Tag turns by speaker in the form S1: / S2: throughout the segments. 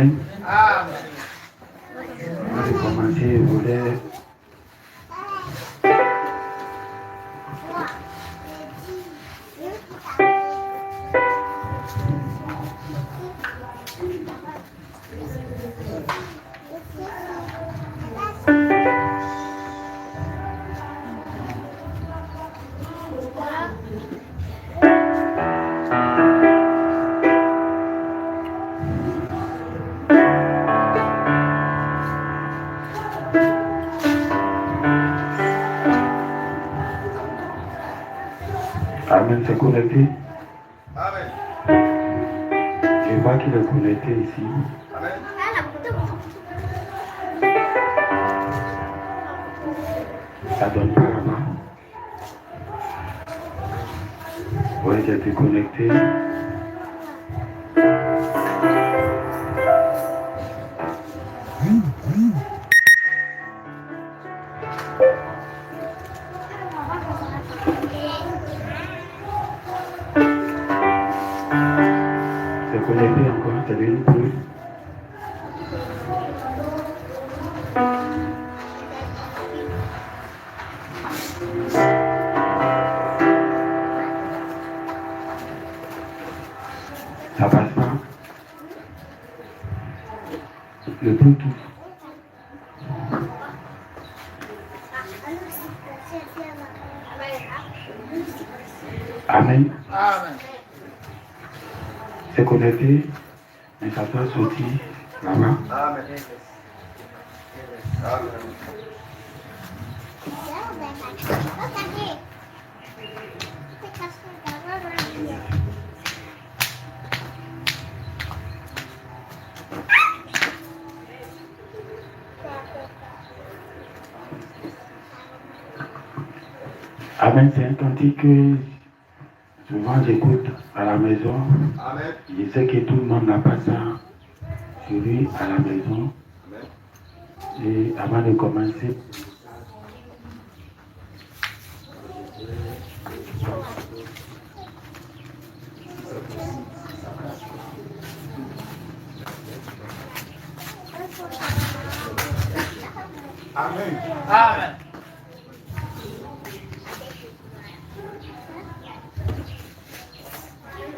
S1: Amen. On va commencer, je voulais... Amen, c'est connecté.
S2: Amen.
S1: Je vois qu'il est connecté ici.
S2: Amen.
S1: Ça donne pas là-bas. Oui, j'ai été connecté. C'est connecté encore, c'est devenu plus. Ça passe pas. Le Bluetooth. Amen.
S2: Amen.
S1: C'est connecté, mais ça doit sortir là-bas.
S2: Amen. Amen.
S1: Amen, c'est un cantique que souvent j'écoute à la maison.
S2: Amen.
S1: Je sais que tout le monde n'a pas ça sur lui à la maison.
S2: Amen.
S1: Et avant de commencer,
S2: Amen. Amen.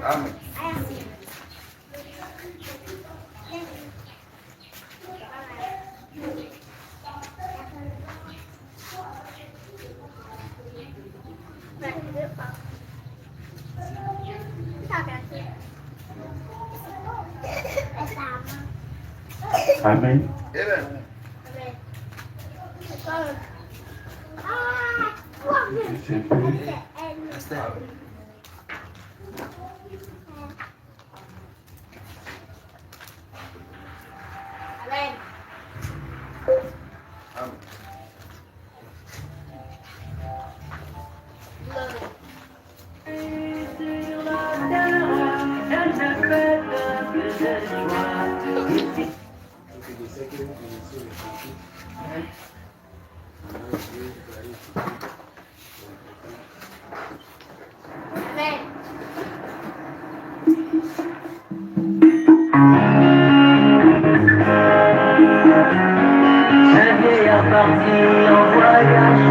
S2: Amen.
S1: Amen.
S2: Amen.
S1: C'est un peu.
S3: Un vieillard parti en voyage,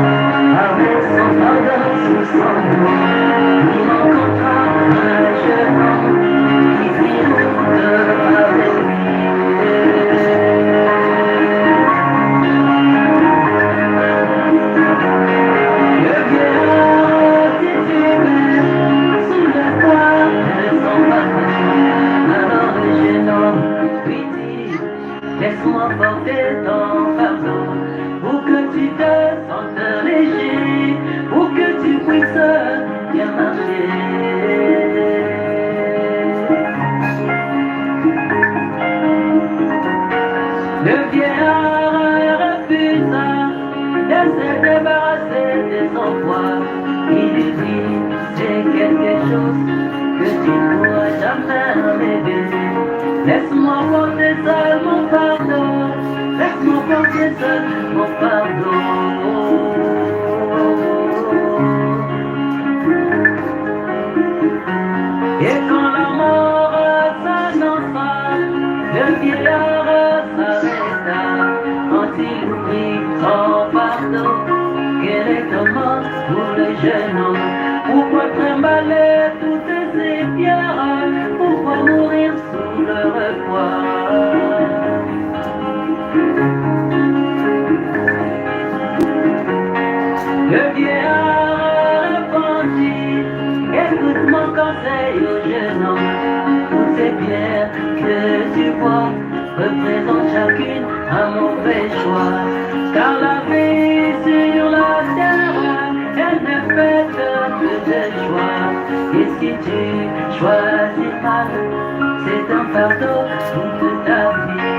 S3: avec son fardeau sous son dos. Il rencontra un jeune homme qui fit route avec lui. Le vieillard titubait sous le poids de son fardeau. Alors le jeune homme lui dit: laisse-moi porter ton fardeau, pour que tu te sentes léger, pour que tu puisses bien marcher. Le vieillard refusa de se débarrasser de son poids. Il lui dit: c'est quelque chose que tu ne pourras jamais m'aider. Laisse-moi porter seul mon fardeau, laisse-moi porter seul mon fardeau. Et quand la mort s'annonça, le vieillard avaler toutes ces pierres, pourquoi mourir sous leur poids? Le vieillard repenti, écoute mon conseil au jeune homme. Toutes ces pierres que tu vois représentent chacune un mauvais choix. Car la vie sur la terre, elle ne fait que des choix. Et si tu choisis mal, c'est un fardeau toute ta vie.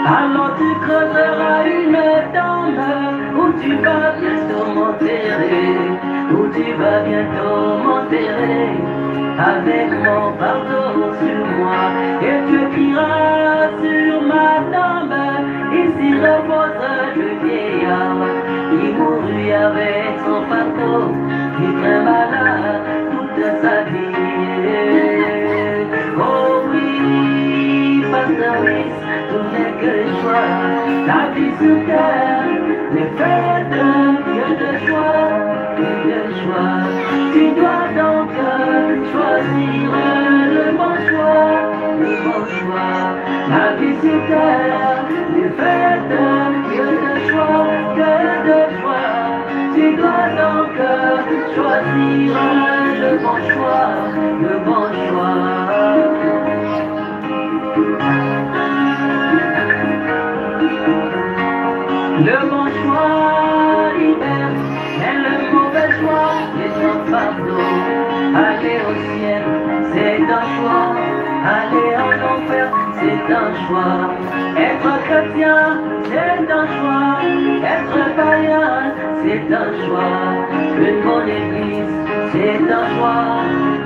S3: Alors tu creuseras une tombe où tu vas bientôt m'enterrer, où tu vas bientôt m'enterrer avec mon fardeau sur moi. Et tu écriras sur ma tombe, ici repose le vieillard qui mourut avec son fardeau, qui très malade toute sa vie. Oh oui, pasteur, oui, tout n'est que choix. La vie sur terre n'est faite que de choix, que de choix. Tu dois donc choisir le bon choix, le bon choix. La vie sur terre n'est faite que de choix, que de choix. Tu dois donc choisir le bon choix, le bon choix. Le bon choix libère, mais le mauvais choix est un fardeau. Aller au ciel, c'est un choix. Aller en enfer, c'est un choix. Être chrétien, c'est un choix. Être païen, c'est un choix. Une bonne église, c'est un choix.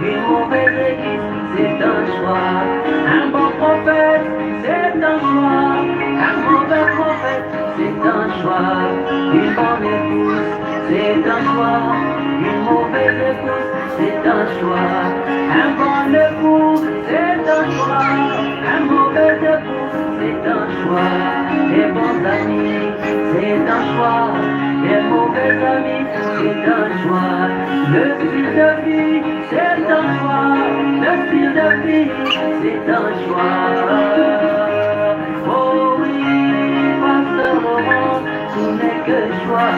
S3: Une mauvaise église, c'est un choix. Un bon prophète, c'est un choix. Un mauvais prophète, c'est un choix. Une bonne épouse, c'est un choix. Une mauvaise épouse, c'est un choix. Un bon époux, c'est un choix. Un mauvais époux, c'est un choix. Les bons amis, c'est un choix. Les mauvais amis, c'est un choix. Le style de vie, c'est un choix. Le style de vie, c'est un choix. Oh oui, pasteur Laurent, tout n'est que choix.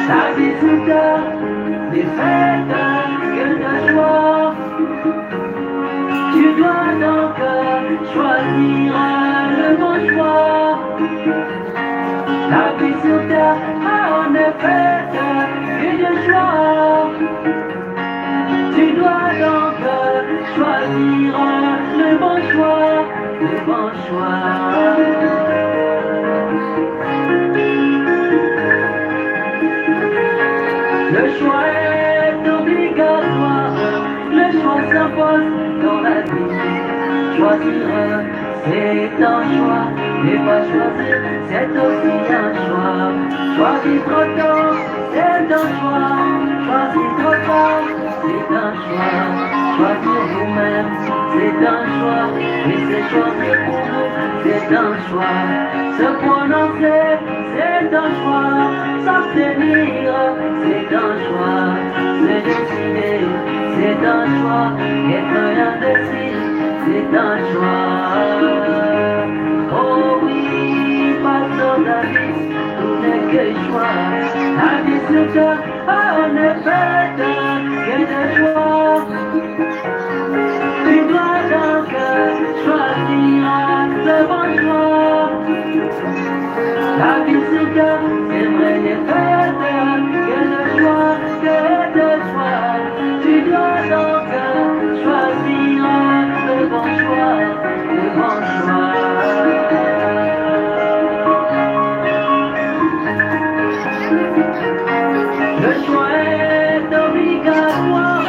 S3: La vie sous terre n'est faite que de choix. Tu dois donc choisir le bon choix. La vie sur terre en est faite que de choix. Tu dois donc choisir le bon choix, le bon choix. Le choix est obligatoire, le choix s'impose dans la vie. Choisir, c'est un choix, et pas choisir, c'est aussi un choix. Choisir trop tôt, c'est un choix. Choisir trop tard, c'est un choix. Choisir vous-même, c'est un choix. Et c'est choisir pour vous, c'est un choix. Se prononcer, c'est un choix. S'abstenir, c'est un choix. Se décider, c'est un choix. Être indécis, c'est un choix. Oh oui, pasteur David, tout n'est que choix. La vie sur terre, en effet, que de choix. Tu dois donc choisir le bon choix. La vie sur terre, c'est vrai, n'est faite que de choix, que de choix. Tu dois donc choisir le bon choix, le bon choix. Le choix est obligatoire,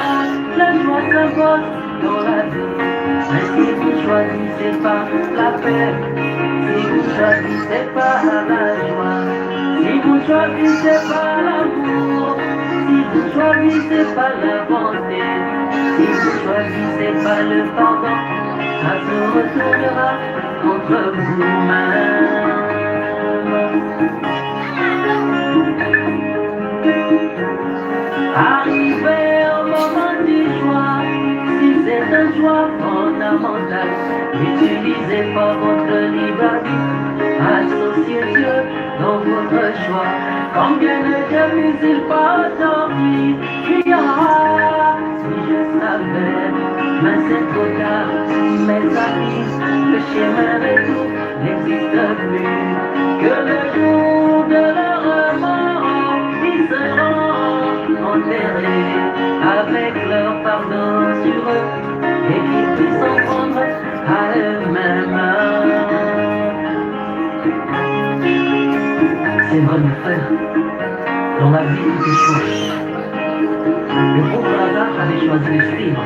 S3: le choix s'impose dans la vie. Mais si vous choisissez pas la paix, si vous choisissez pas la joie, si vous choisissez pas l'amour, si vous choisissez pas la bonté, si vous choisissez pas le pardon, ça se retournera contre vous-même. Arrivé au moment du choix, si c'est un choix fondamental, n'utilisez pas votre libre arbitre, associez Dieu dans votre choix. Combien de dieux il pas sorti, criera, si je savais, mais c'est trop tard, mes amis, le chemin retour n'existe plus, que le jour de leur mort, ils seront enterrés avec leur pardon sur eux et qu'ils puissent s'en prendre à eux-mêmes. C'est vrai, mes frères, dans la vie tout est chose. Le pauvre Lazare avait choisi de suivre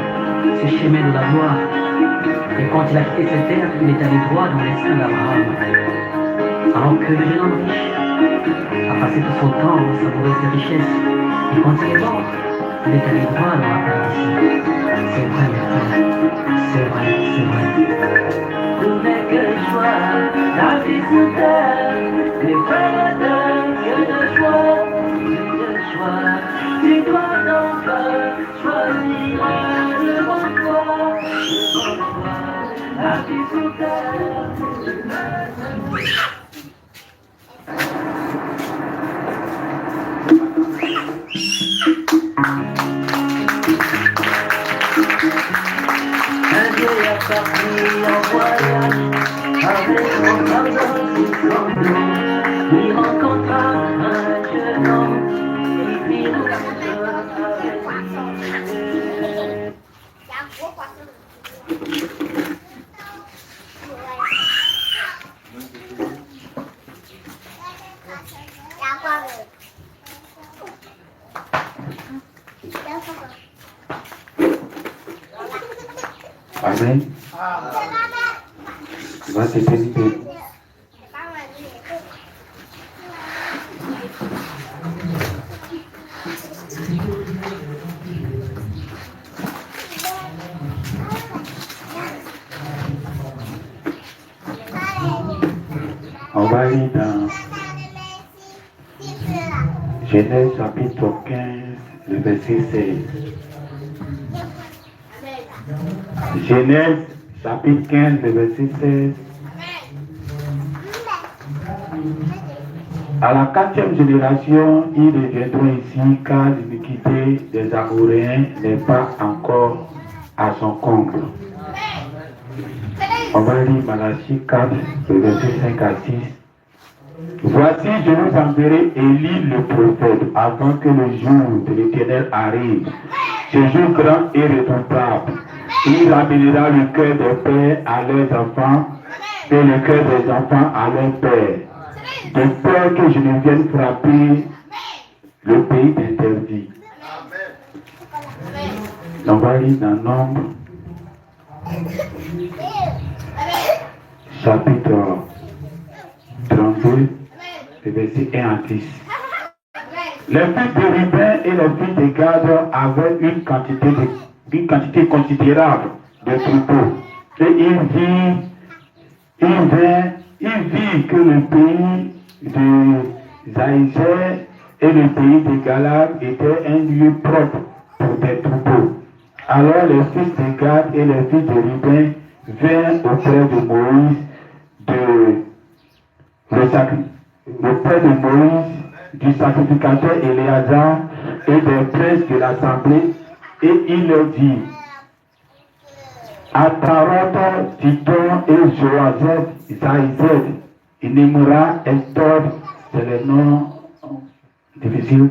S3: ce chemin de la gloire. Et quand il a quitté cette terre, il est allé droit dans les seins d'Abraham. Alors que le jeune homme riche a passé tout son temps à savourer ses richesses. Et quand il est mort, il est allé droit dans la perdition. C'est vrai, mes frères. C'est vrai, c'est vrai. Tout n'est que choix, la vie sur terre. Les frères que de choix, que de choix. Tu dois donc choisir le bon choix, la vie sur terre. Un vieillard parti en voyage avec son fardeau sous son dos. Il rencontra un jeune homme qui fit route avec lui.
S1: Amen. Tu vas te bénir. On va aller dans Genèse chapitre 15, le verset 16. Genèse chapitre 15, le verset 16. À la 4e génération, ils reviendront ici car l'iniquité des Amoréens n'est pas encore à son comble. On va lire Malachie 4, le verset 5 à 6. Voici, je vous enverrai Élie le prophète avant que le jour de l'Éternel arrive. Ce jour grand et redoutable. Il amènera le cœur des pères à leurs enfants et le cœur des enfants à leurs pères. De peur que je ne vienne frapper le pays d'interdit. On va lire dans Nombre, chapitre 32, le verset 1 à 10. Les fils de Ruben et les fils de Gad avaient une quantité considérable de troupeaux. Et il vit que le pays de Zaïzer et le pays de Galad étaient un lieu propre pour des troupeaux. Alors les fils de Gad et les fils de Ruben vinrent auprès de Moïse du sacrificateur Éléazar et des princes de l'assemblée, et il leur dit: Ataroth, Tidon et Joazet, Zaïzet, Nimra, Estor, c'est les noms difficiles,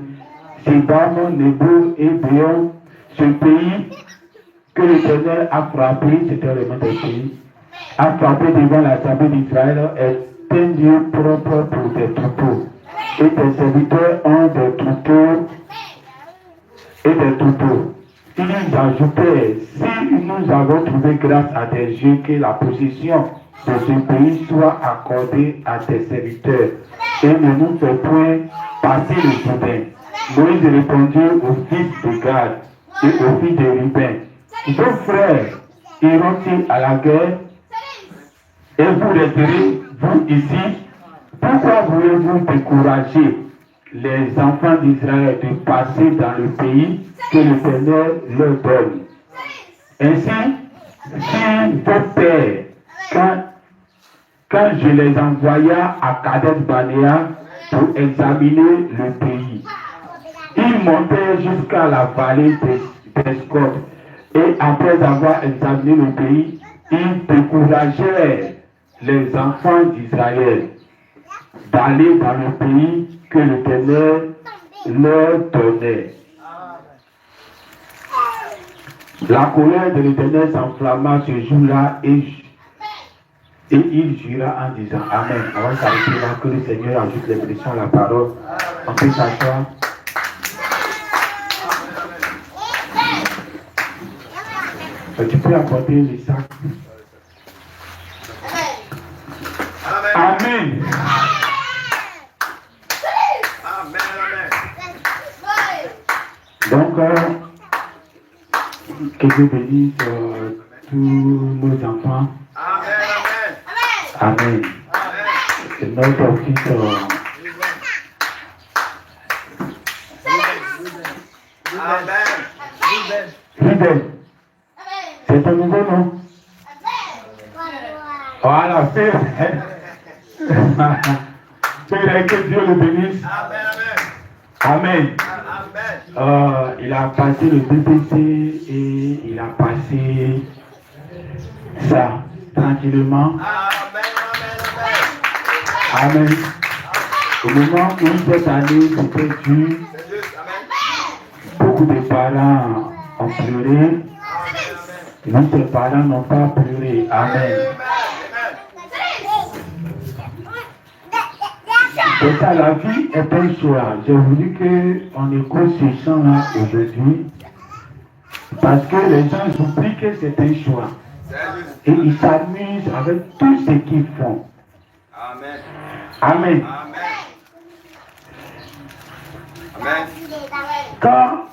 S1: Sibam, Nebo et Béon, ce pays que l'Éternel a frappé, c'était le nom des pays, a frappé devant l'assemblée d'Israël, est un lieu propre pour des troupeaux. Et tes serviteurs ont des troupeaux et des troupeaux. Ils ajoutaient: si nous avons trouvé grâce à tes yeux, que la possession de ce pays soit accordée à tes serviteurs, et ne nous fais point passer le Jourdain. Moïse répondit aux fils de Gad et aux fils de Ruben: vos frères iront-ils à la guerre et vous resterez, vous ici? Pourquoi voulez-vous décourager les enfants d'Israël de passer dans le pays que l'Éternel leur donne. Ainsi, si vos pères, quand je les envoya à Kadesh Barnéa pour examiner le pays, ils montaient jusqu'à la vallée d'Escot et après avoir examiné le pays, ils découragèrent les enfants d'Israël d'aller dans le pays que l'Éternel leur donnait. La colère de l'Éternel s'enflamma ce jour-là et il jura en disant Amen. Avant d'arrêter là, que le Seigneur ajoute les bénédictions à la parole. On peut s'asseoir. Tu peux apporter les sacs. Amen. Donc, que Dieu bénisse tous nos enfants. Amen. Et notre fils. Ruben. C'est ton nouveau nom? Voilà, c'est. Que Dieu le bénisse. Amen. Il a passé le BPC et il a passé ça tranquillement. Amen. Au moment où cette année c'était dur, beaucoup de parents ont pleuré. Nous, ses parents n'ont pas pleuré. Amen. C'est ça, la vie est un choix. J'ai voulu qu'on écoute ce chant-là aujourd'hui. Parce que les gens oublient que c'est un choix. Et ils s'amusent avec tout ce qu'ils font.
S2: Amen.
S1: Amen.
S2: Amen.
S1: Quand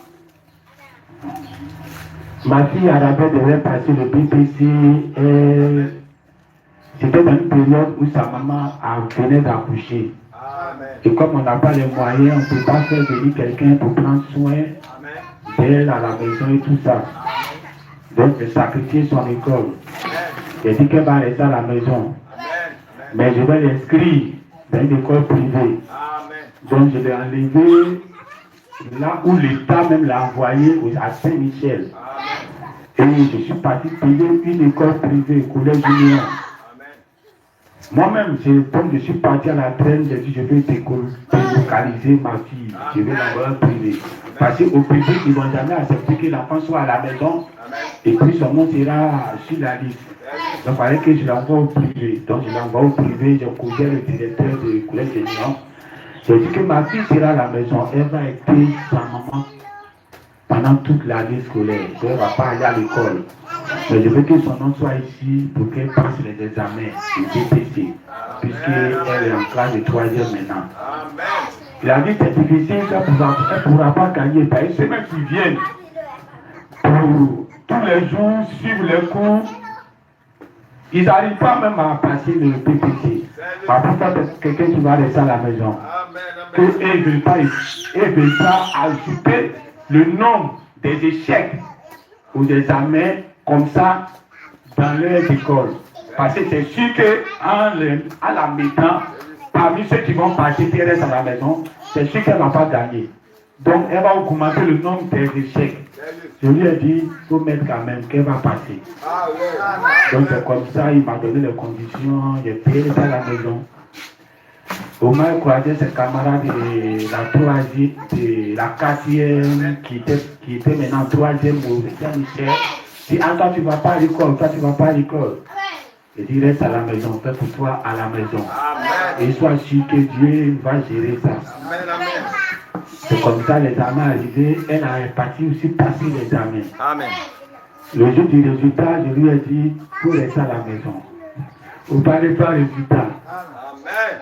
S1: ma fille Arabelle devait passer le BPC, c'était dans une période où sa maman venait d'accoucher. Et comme on n'a pas les moyens, on ne peut pas faire venir quelqu'un pour prendre soin d'elle à la maison et tout ça. Donc, elle sacrifier son école. Elle dit qu'elle va rester à la maison. Mais je vais l'inscrire dans une école privée. Donc, je l'ai enlevé là où l'État même l'a envoyé à Saint-Michel. Et je suis parti payer une école privée, collège junior. Moi-même, je suis parti à la traîne, j'ai dit je vais délocaliser ma fille, je vais l'envoyer en privé. Parce qu'au privé, ils ne vont jamais accepter que l'enfant soit à la maison et puis son nom sera sur la liste. Donc il fallait que je l'envoie au privé. Donc je l'envoie au privé, j'ai causé le directeur du collège junior. J'ai dit que ma fille sera à la maison, elle va être sa maman pendant toute l'année scolaire. Elle ne va pas aller à l'école. Mais je veux que son nom soit ici pour qu'elle passe les examens du BPC, puisqu'elle est en classe de 3e maintenant. Il a dit que c'est difficile, elle ne pourra pas gagner. Par une semaine qui viennent, pour tous les jours, suivre les cours, ils n'arrivent pas même à passer le BPC. Après ça, c'est quelqu'un qui va rester à la maison. Et ne veut pas ajouter le nombre des échecs ou des examens comme ça dans leur école. Parce que c'est sûr qu'à la mi-temps, parmi ceux qui vont passer qui restent à la maison, c'est sûr qu'elle ne va pas gagner. Donc elle va augmenter le nombre des échecs. Je lui ai dit, il faut mettre quand même qu'elle va passer. Donc c'est comme ça, il m'a donné les conditions, j'ai payé à la maison. Au moins, il croisait ses camarades de la 3e, de la 4e, qui était maintenant 3e au Saint-Michel. Il dit, ah, toi tu ne vas pas à l'école, toi tu ne vas pas à l'école. Il dit, reste à la maison, fais pour toi à la maison. Et sois sûr que Dieu va gérer ça. C'est comme ça, l'examen est arrivé, elle a réparti aussi passer l'examen. Le jour du résultat, je lui ai dit, il faut rester à la maison. Vous ne parlez pas du résultat.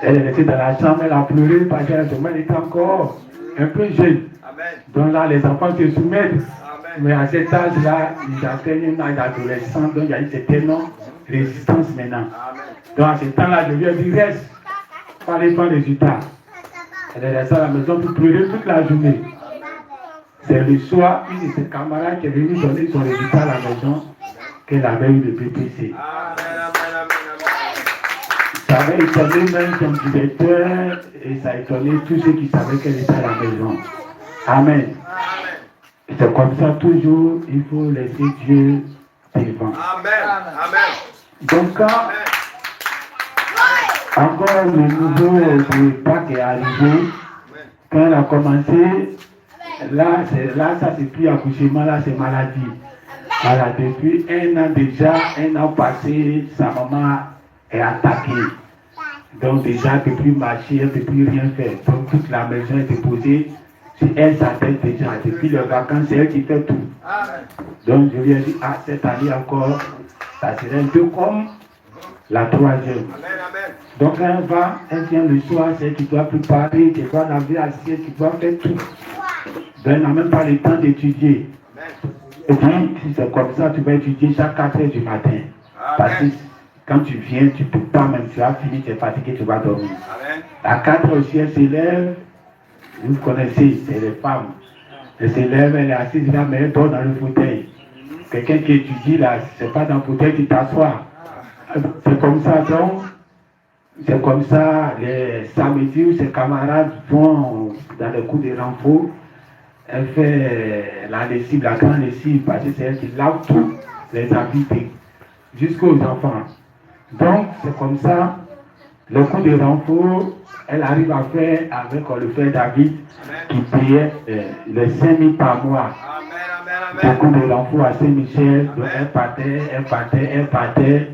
S1: Elle est restée dans la chambre, elle a pleuré parce qu'elle était encore un peu jeune. Donc là, les enfants se soumettent. Mais à cet âge-là, ils atteignent un âge d'adolescent, donc il y a une certaine résistance maintenant. Donc à ce temps-là, je lui ai dit, reste, pas les résultats. Elle est restée à la maison pour pleurer toute la journée. C'est le soir, une de ses camarades qui est venue donner son résultat à la maison qu'elle avait eu le BPC. Ça avait étonné même son directeur et ça a étonné tous ceux qui savaient qu'elle était à la maison. Amen. Et c'est comme ça toujours, il faut laisser Dieu devant.
S2: Amen.
S1: Donc quand encore le nouveau de Pâques est arrivé, quand elle a commencé, là ça c'est plus accouchement, là c'est maladie. Voilà, depuis un an déjà, un an passé, sa maman est attaquée. Donc déjà, elle ne peut plus marcher, elle ne peut plus rien faire. Donc toute la maison est déposée sur elle, sa tête déjà. Depuis le vacances, c'est elle qui fait tout. Donc je lui ai dit, cette année encore, ça serait un peu comme la troisième. Donc elle vient le soir, c'est elle qui doit préparer, qui doit laver l'assiette, qui doit faire tout. Donc elle n'a même pas le temps d'étudier. Et puis, si c'est comme ça, tu vas étudier chaque 4 heures du matin. Parce que quand tu viens, tu ne peux pas, même tu as fini, tu es fatigué, tu vas dormir. À 4 heures aussi, elle s'élève. Vous connaissez, c'est les femmes. Elle s'élève, elle est assise là, mais elle dort dans le fauteuil. Quelqu'un qui étudie là, c'est pas dans le fauteuil qui t'assoit. C'est comme ça, donc. C'est comme ça, les samedis où ses camarades vont dans les cours de renfort. Elle fait la lessive, la grande lessive, parce que c'est elle qui lave tous les habits jusqu'aux enfants. Donc, c'est comme ça, le coup de renfort, elle arrive à faire avec le frère David qui payait les 5 000 par mois. Le coup de renfort à Saint-Michel, donc elle partait.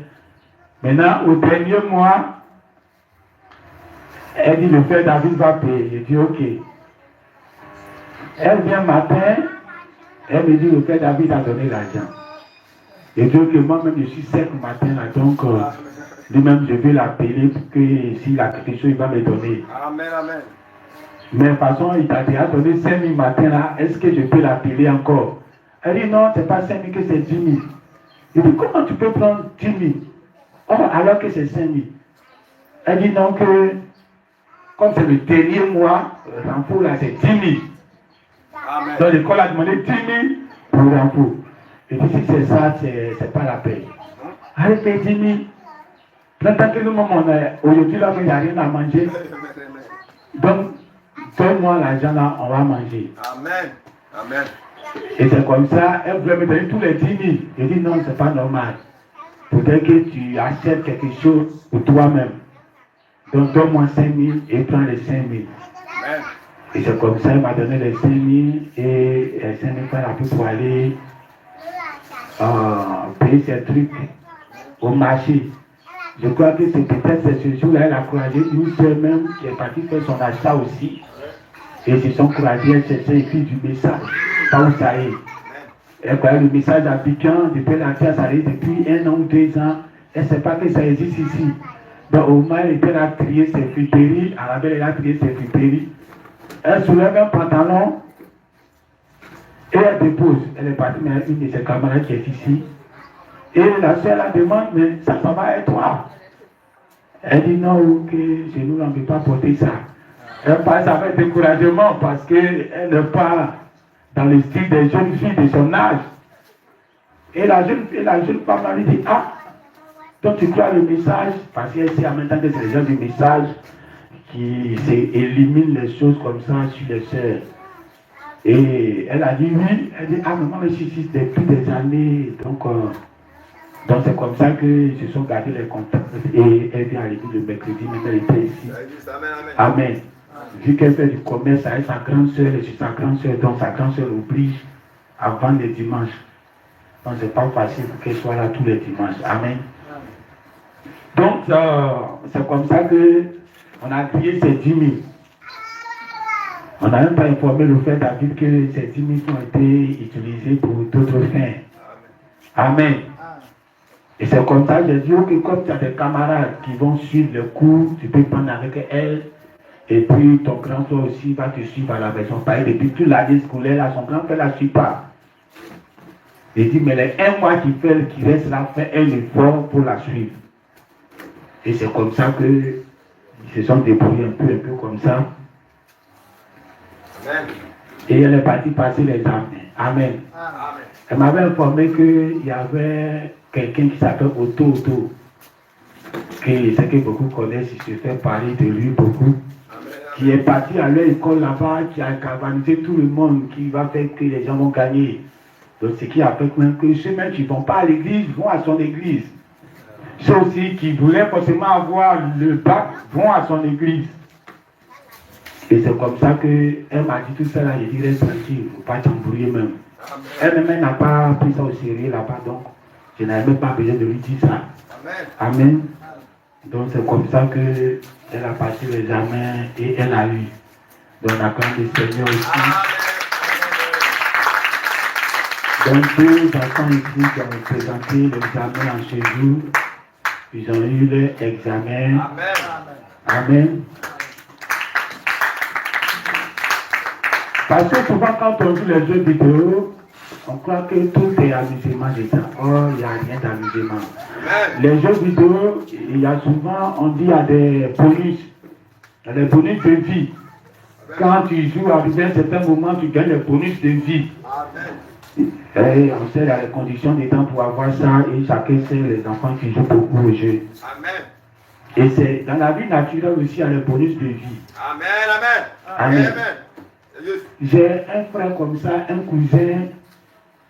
S1: Maintenant, au dernier mois, elle dit le frère David va payer. Je dis ok. Elle vient matin, elle me dit le frère David a donné l'argent. Et donc moi-même je suis sec le matin là, donc lui-même je vais l'appeler pour que s'il a quelque chose il va me donner.
S2: Amen.
S1: Mais de toute façon il t'a déjà donné 5 000 matin là, est-ce que je peux l'appeler encore? Elle dit non, c'est pas 5 000 que c'est 10 000. Il dit comment tu peux prendre 10 000? Oh, alors que c'est 5 000. Elle dit non que comme c'est le dernier mois, l'enfant là c'est 10 000.
S2: Amen.
S1: Donc l'école a demandé 10 000 pour l'enfant. Et puis si c'est ça, c'est pas la paix. Allez, paye 10 000. Maintenant que nous, aujourd'hui là, il n'y a rien à manger. Donc, donne-moi l'argent là, on va manger.
S2: Amen.
S1: Et c'est comme ça, elle voulait me donner tous les 10 000. Je dis non, c'est pas normal. Peut-être que tu achètes quelque chose pour toi-même. Donc donne-moi 5 000 et prends les 5 000.
S2: Amen.
S1: Et c'est comme ça, il m'a donné les 5 000 et les 5 000 francs a pu pour aller payer ses trucs au marché. Je crois que c'est peut-être ce jour-là, elle a croisé une soeur même qui est partie faire son achat aussi. Et ils se sont croisés, elle cherchait écrit du message, pas où ça est. Elle croyait le message à Piquant, depuis la classe, ça allait depuis 1 an ou 2 ans. Elle ne sait pas que ça existe ici. Donc au moins, elle était là à trier ses friperies, à la belle, elle a trié ses friperies. Elle soulève un pantalon et elle dépose. Elle est partie, mais une de ses camarades qui est ici. Et la soeur la demande, mais ça va être toi. Elle dit non, que chez nous, on ne peut pas porter ça. Elle passe avec découragement parce qu'elle n'est pas dans le style des jeunes filles de son âge. Et la jeune femme lui dit, donc tu crois le message, parce qu'elle sait en même temps que c'est les gens du message qui éliminent les choses comme ça sur les sœurs. Et elle a dit oui, elle dit maman, je suis ici depuis des années, donc c'est comme ça qu'ils se sont gardés les contacts. Et elle vient à l'église le mercredi, mais elle était ici. Amen. Vu qu'elle fait du commerce avec sa grande soeur, et sur sa grande soeur, donc sa grande soeur l'oblige à vendre les dimanches. Donc c'est pas facile pour qu'elle soit là tous les dimanches. Amen. Donc c'est comme ça qu'on a crié ces 10 000. On n'a même pas informé le frère David que ces 10 000 ont été utilisés pour d'autres fins. Amen. Et c'est comme ça, j'ai dit que comme tu as des camarades qui vont suivre le cours, tu peux prendre avec elle. Et puis ton grand frère aussi va te suivre à la maison. Pareil, depuis toute l'année scolaire, là, son grand frère ne la suit pas. Il dit, mais les 1 mois qui reste là, fait un effort pour la suivre. Et c'est comme ça qu'ils se sont débrouillés un peu comme ça. Et elle est partie passer les examens. Amen.
S2: Amen.
S1: Elle m'avait informé qu'il y avait quelqu'un qui s'appelle Otto, que ce que beaucoup connaissent, il se fait parler de lui beaucoup, qui est parti à leur école là-bas, qui a galvanisé tout le monde, qui va faire que les gens vont gagner. Donc ce qui a fait même que ceux mêmes qui ne vont pas à l'église vont à son église. Ceux aussi qui voulaient forcément avoir le bac vont à son église. Et c'est comme ça qu'elle m'a dit tout ça là, je dirais tranquille, il ne faut pas t'embrouiller même. Elle-même n'a pas pris ça au sérieux là-bas, donc je n'avais même pas besoin de lui dire ça. Amen. Donc c'est comme ça qu'elle a passé l'examen et elle a eu. Donc on acclame le Seigneur aussi. Donc deux enfants ici qui ont présenté l'examen en ce jour, ils ont eu leur examen. Amen. Parce que souvent quand on joue les jeux vidéo, on croit que tout est amusement dedans. Or, il n'y a rien d'amusement. Les jeux vidéo, il y a souvent, on dit, il y a des bonus. Il y a des bonus de vie. Quand tu joues à un certain moment, tu gagnes des bonus de vie. Et on sait, il y a les conditions dedans pour avoir ça. Et chacun sait, les enfants qui jouent beaucoup au jeu. Et c'est dans la vie naturelle aussi, il y a les bonus de vie. Amen. J'ai un frère comme ça, un cousin.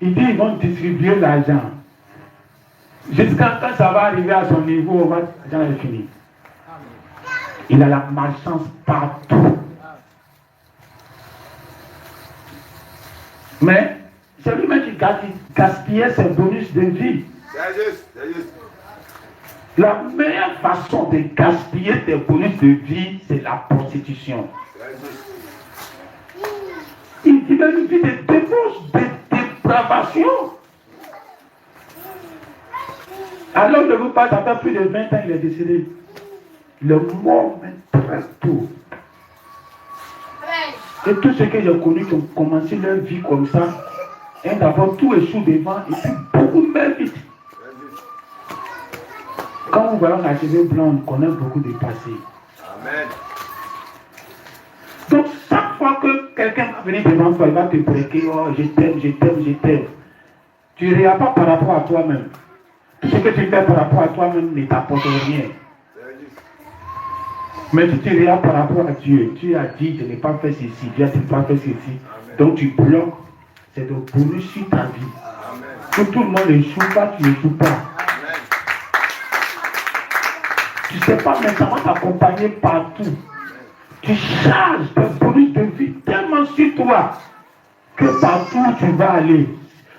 S1: Il dit qu'ils vont distribuer l'argent. Jusqu'à quand ça va arriver à son niveau, l'argent est fini. Il a la malchance partout. Mais c'est lui-même qui gaspillait ses bonus de vie. La meilleure façon de gaspiller tes bonus de vie, c'est la prostitution. Il a une vie de débauche, de dépravation. Alors, ne vous pas, ça fait plus de 20 ans, il est décédé. Le mort même très tôt. Et tous ceux que j'ai connus qui ont commencé leur vie comme ça, et d'abord tout échoue devant, et puis beaucoup meurent vite. Quand vous voyez la cheveux blanc, on connaît beaucoup de passé.
S2: Amen.
S1: Donc, chaque fois que quelqu'un va venir devant toi, il va te breaker, oh, je t'aime, je t'aime, je t'aime. Tu ne réagis pas par rapport à toi-même. Tout ce que tu fais par rapport à toi-même ne t'apporte rien. Mais si tu réagis par rapport à Dieu, tu as dit, je n'ai pas fait ceci, Dieu ne pas fait ceci.
S2: Amen.
S1: Donc tu bloques, c'est de bonus sur ta vie.
S2: Amen.
S1: Que tout le monde échoue pas, tu n'échoues pas.
S2: Amen.
S1: Tu ne sais pas, mais ça va t'accompagner partout. Tu charges tes bonus de vie tellement sur toi que partout où tu vas aller.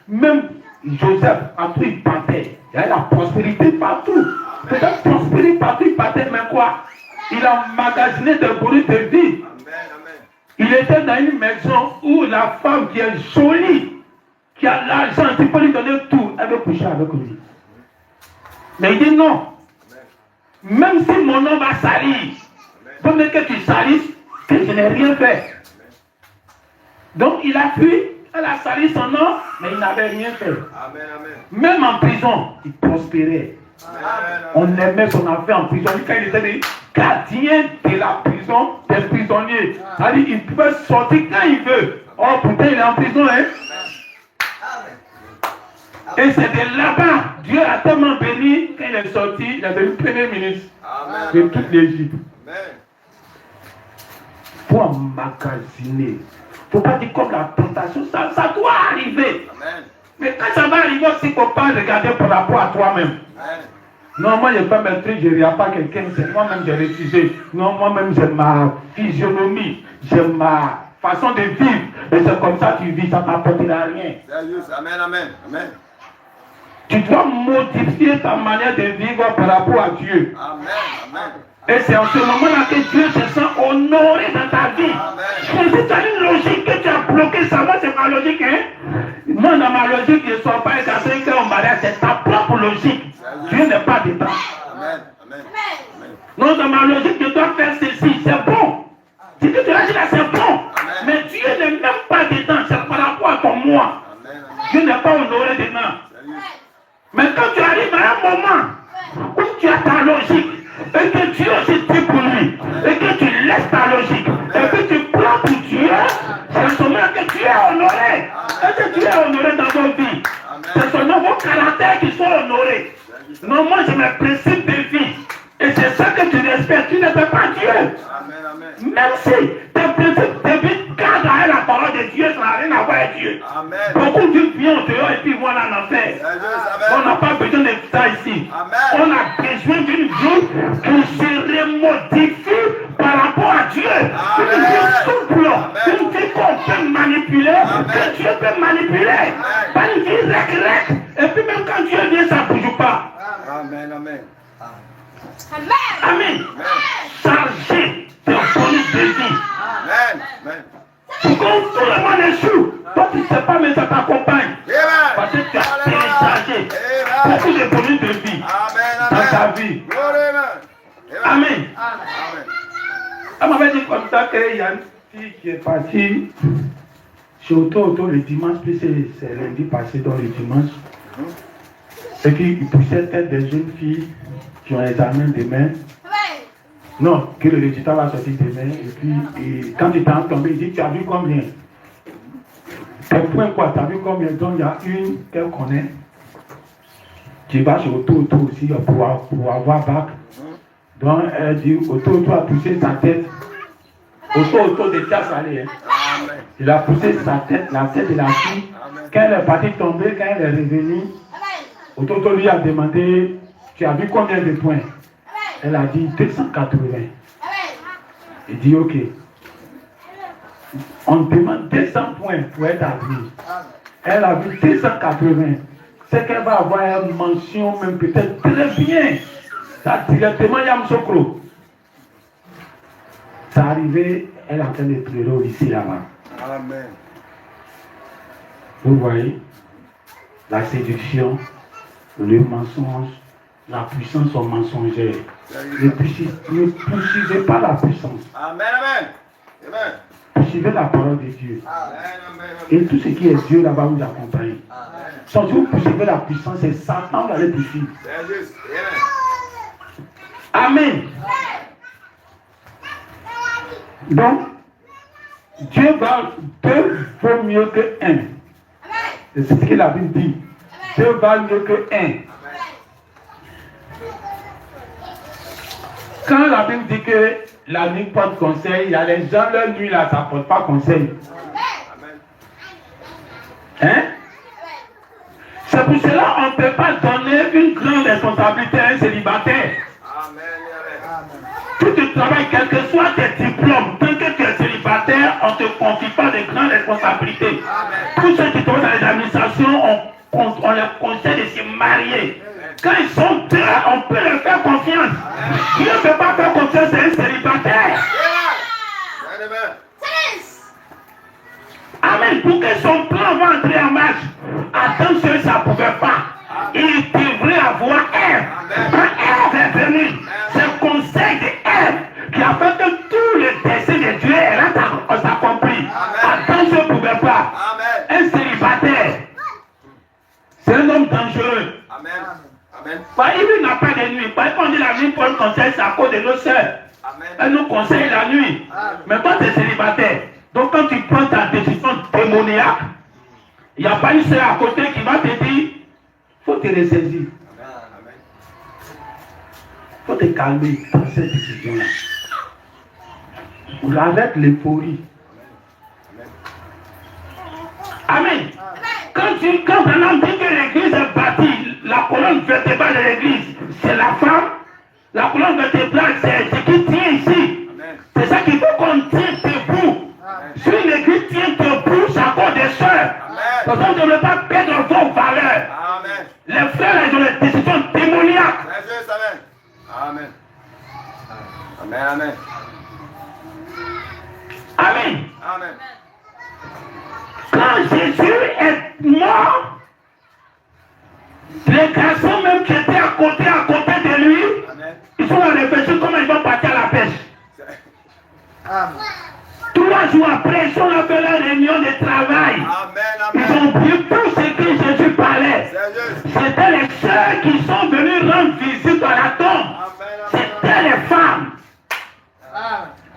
S1: Même Joseph, partout il partait. Il y a la prospérité partout. Peut-être prospérité partout il partait, mais quoi? Il a emmagasiné des bonus de vie.
S2: Amen.
S1: Il était dans une maison où la femme qui est jolie, qui a l'argent, tu peux lui donner tout, elle veut coucher avec lui. Mais il dit non. Même si mon nom va salir, vaut mieux que tu salisses, que je n'ai rien fait. Donc il a fui, elle a sali son nom, mais il n'avait rien fait.
S2: Amen.
S1: Même en prison, il prospérait.
S2: Amen.
S1: On aimait son affaire en prison. Quand il était le gardien de la prison, des prisonniers. C'est-à-dire qu'il pouvait sortir quand il veut. Oh, pourtant il est en prison, hein? Et c'est de là-bas, Dieu a tellement béni, quand il est sorti, il est devenu premier ministre de toute l'Égypte. Pour emmagasiner. Il ne faut pas dire comme la tentation, ça doit arriver.
S2: Amen.
S1: Mais quand ça va arriver, il ne faut pas regarder par rapport à toi-même.
S2: Amen.
S1: Non, moi, je n'ai pas mes trucs, je ne regarde pas quelqu'un, c'est moi-même j'ai refusé. Non, moi-même, j'ai ma physionomie, j'ai ma façon de vivre. Et c'est comme ça que tu vis, ça ne t'apportera rien.
S2: Amen.
S1: Tu dois modifier ta manière de vivre par rapport à Dieu.
S2: Amen.
S1: Et c'est en ce moment-là que Dieu se sent honoré dans ta vie.
S2: Amen.
S1: Mais si tu as une logique que tu as bloquée, ça va, c'est ma logique, hein? Moi, dans ma logique, je ne sors pas écarté qu'en mariage, c'est ta propre logique. Dieu n'est pas dedans.
S2: Amen.
S1: Non, dans ma logique, je dois faire ceci, c'est bon. Ce que tu as dit là, c'est bon. Mais Dieu n'est même pas dedans, c'est par rapport à ton moi. Dieu n'est pas honoré dedans. Mais quand tu arrives à un moment où tu as ta logique, et que Dieu aussi dit pour lui, et que tu laisses ta logique, et que tu prends pour Dieu, Dieu est honoré dans vos vies. C'est seulement vos caractères qui sont honorés. Non, moi j'ai mes principes de vie. Et c'est ça que tu respectes. Tu ne fais pas Dieu.
S2: Amen, amen.
S1: Même si tes principes de vie cadrent avec la parole de Dieu, ça n'a rien à voir avec Dieu.
S2: Amen.
S1: Beaucoup de viennent au dehors et puis vont en enfer. On n'a pas besoin de ça ici.
S2: Amen.
S1: On a besoin d'une vie qui se remodifie par rapport à Dieu. Une vie souple, une vie qu'on peut manipuler, que Dieu peut manipuler. Pas une vie rec. Et puis même quand Dieu vient, ça ne bouge pas.
S2: Amen, amen.
S1: Amen. Chargez de bonus de vie.
S2: Amen. Amen.
S1: Quand tout le monde échoue, toi tu ne sais pas, mais ça t'accompagne.
S2: Amen.
S1: Parce que tu as téléchargé beaucoup de bonus de vie
S2: Amen,
S1: dans ta
S2: amen.
S1: vie.
S2: Glory, amen.
S1: Amen.
S2: Amen.
S1: Elle m'avait dit comme ça qu'il y a une fille qui est partie chez Auto le dimanche, puis c'est lundi passé dans le dimanche. Et puis il poussait tête des jeunes filles qui ont un examen demain. Non, que le résultat va sortir demain. Et puis quand il t'en tombé, il dit, tu as vu combien? Tes points quoi, tu as vu combien? Donc il y a une qu'elle connaît. Tu vas chez Auto aussi pour avoir bac. Donc elle dit, Auto a poussé sa tête. Auto de chasse allée. Il a poussé sa tête, la tête de la fille. Quand elle est partie tomber, quand elle est revenue, Auto lui a demandé, tu as vu combien de points? Elle a dit 280. Il dit ok. On demande 200 points pour être admise. Elle a vu 280. C'est qu'elle va avoir une mention, même peut-être très bien. Ça directement Yamsokro. Ça arrivé, elle est en train de pleurer au lycée là-bas.
S2: Amen.
S1: Vous voyez, la séduction, le mensonge, la puissance au mensongère. Ne poursuivez pas la puissance.
S2: Amen, amen. Amen.
S1: Poursuivez la parole de Dieu.
S2: Amen, amen.
S1: Et tout ce qui est Dieu là-bas vous accompagne. Si vous poursuivez la puissance, c'est Satan qui va les poursuivre.
S2: C'est juste.
S1: Amen. Donc, Dieu va, deux vaut mieux que un. C'est ce que la Bible dit. Deux valent mieux que un. Quand la Bible dit que la nuit porte conseil, il y a les gens, leur nuit là, ça ne porte pas conseil. Hein? C'est pour cela qu'on ne peut pas donner une grande responsabilité à un célibataire. Si tu travailles, quel que soit tes diplômes, tant que tu es célibataire, on ne te confie pas de grandes responsabilités. Tous ceux qui travaillent dans les administrations, on leur conseille de se marier. Quand ils sont deux, on peut leur faire confiance. Dieu ne peut pas faire confiance à un célibataire. Amen. Pour que son plan va entrer en marche, attention, ça ne pouvait pas. Il devrait avoir Ève. Quand Ève est venue, c'est le conseil de Ève qui a fait que tout le dessein de Dieu est accompli. Attention, ne pouvait pas. Un célibataire, c'est un homme dangereux. Il n'a pas de nuit. Par exemple, on dit la nuit pour le conseil, c'est à cause de nos soeurs. Elle nous conseille la nuit. Mais toi, tu es célibataire. Donc, quand tu prends ta décision démoniaque, il n'y a pas une soeur à côté qui va te dire, il faut te ressaisir. Il faut te calmer dans cette décision-là. Arrête l'euphorie. Amen. Quand un homme dit que l'église est bâtie, la colonne vertébrale de l'église, c'est la femme. La colonne vertébrale, c'est ce qui tient ici. C'est ça qu'il faut qu'on tienne debout. Si l'église tient debout, c'est à cause des soeurs. Parce qu'on ne devrait pas perdre vos valeurs. Les frères, ils ont des décisions démoniaques.
S2: Amen. Amen, amen.
S1: Amen.
S2: Amen.
S1: Quand Jésus est mort, les garçons même qui étaient à côté de lui, ils sont réfléchis comment ils vont partir à la pêche.
S2: Amen.
S1: 3 jours après, ils sont là fait leur réunion de travail. Ils ont vu tout ce que Jésus parlait. C'était les sœurs qui sont venues rendre visite à la tombe. C'était les femmes.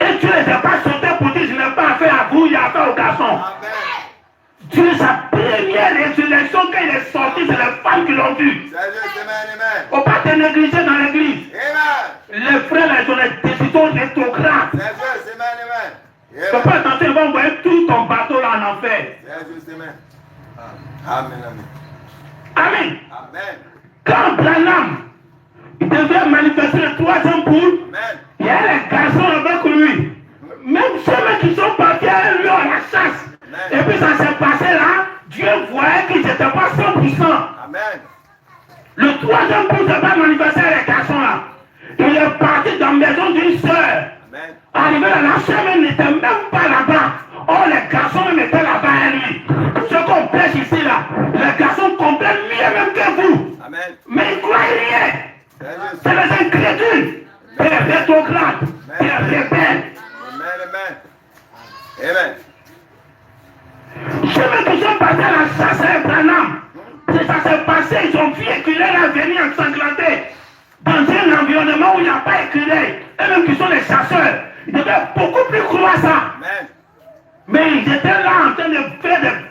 S1: Et tu ne les as pas sautés pour dire je n'ai pas affaire à vous, il y a affaire aux garçons. Dieu, sa première résurrection, quand il est sorti, c'est les femmes qui l'ont vu.
S2: C'est juste, amen, amen.
S1: Il ne faut pas te négliger dans l'église.
S2: Amen.
S1: Les frères, ils ont des décisions rétrogrades.
S2: C'est juste, amen, amen.
S1: Tu ne fais pas attention, ils vont envoyer tout ton bateau là en enfer.
S2: C'est juste, amen. Amen, amen.
S1: Amen.
S2: Amen.
S1: Quand Branham, il devait manifester le troisième bout,
S2: Amen.
S1: il y a les garçons avec lui. Même ceux qui sont partis à lui à la chasse. Et puis ça s'est passé là, Dieu voyait qu'ils n'étaient pas 100%.
S2: Amen.
S1: Le troisième bout s'est pas manifesté à les garçons là. Il est parti dans la maison d'une sœur.
S2: Amen.
S1: Arrivé là, la sœur même n'était même pas là-bas. Oh, les garçons même étaient là-bas à lui. Ce qu'on prêche ici là, les garçons comprennent mieux même que vous.
S2: Amen.
S1: Mais ils ne croient rien.
S2: C'est juste.
S1: C'est les incrédules, et les rétrogrades, et les rebelles.
S2: Amen, amen. Amen.
S1: Ceux qui sont passés à la chasse à Branham, ça s'est passé, ils ont vu éculer la venir ensanglanter dans un environnement où il n'y a pas éculé. Et même qui sont les chasseurs, ils devaient beaucoup plus croire ça.
S2: Amen.
S1: Mais ils étaient là en train de faire des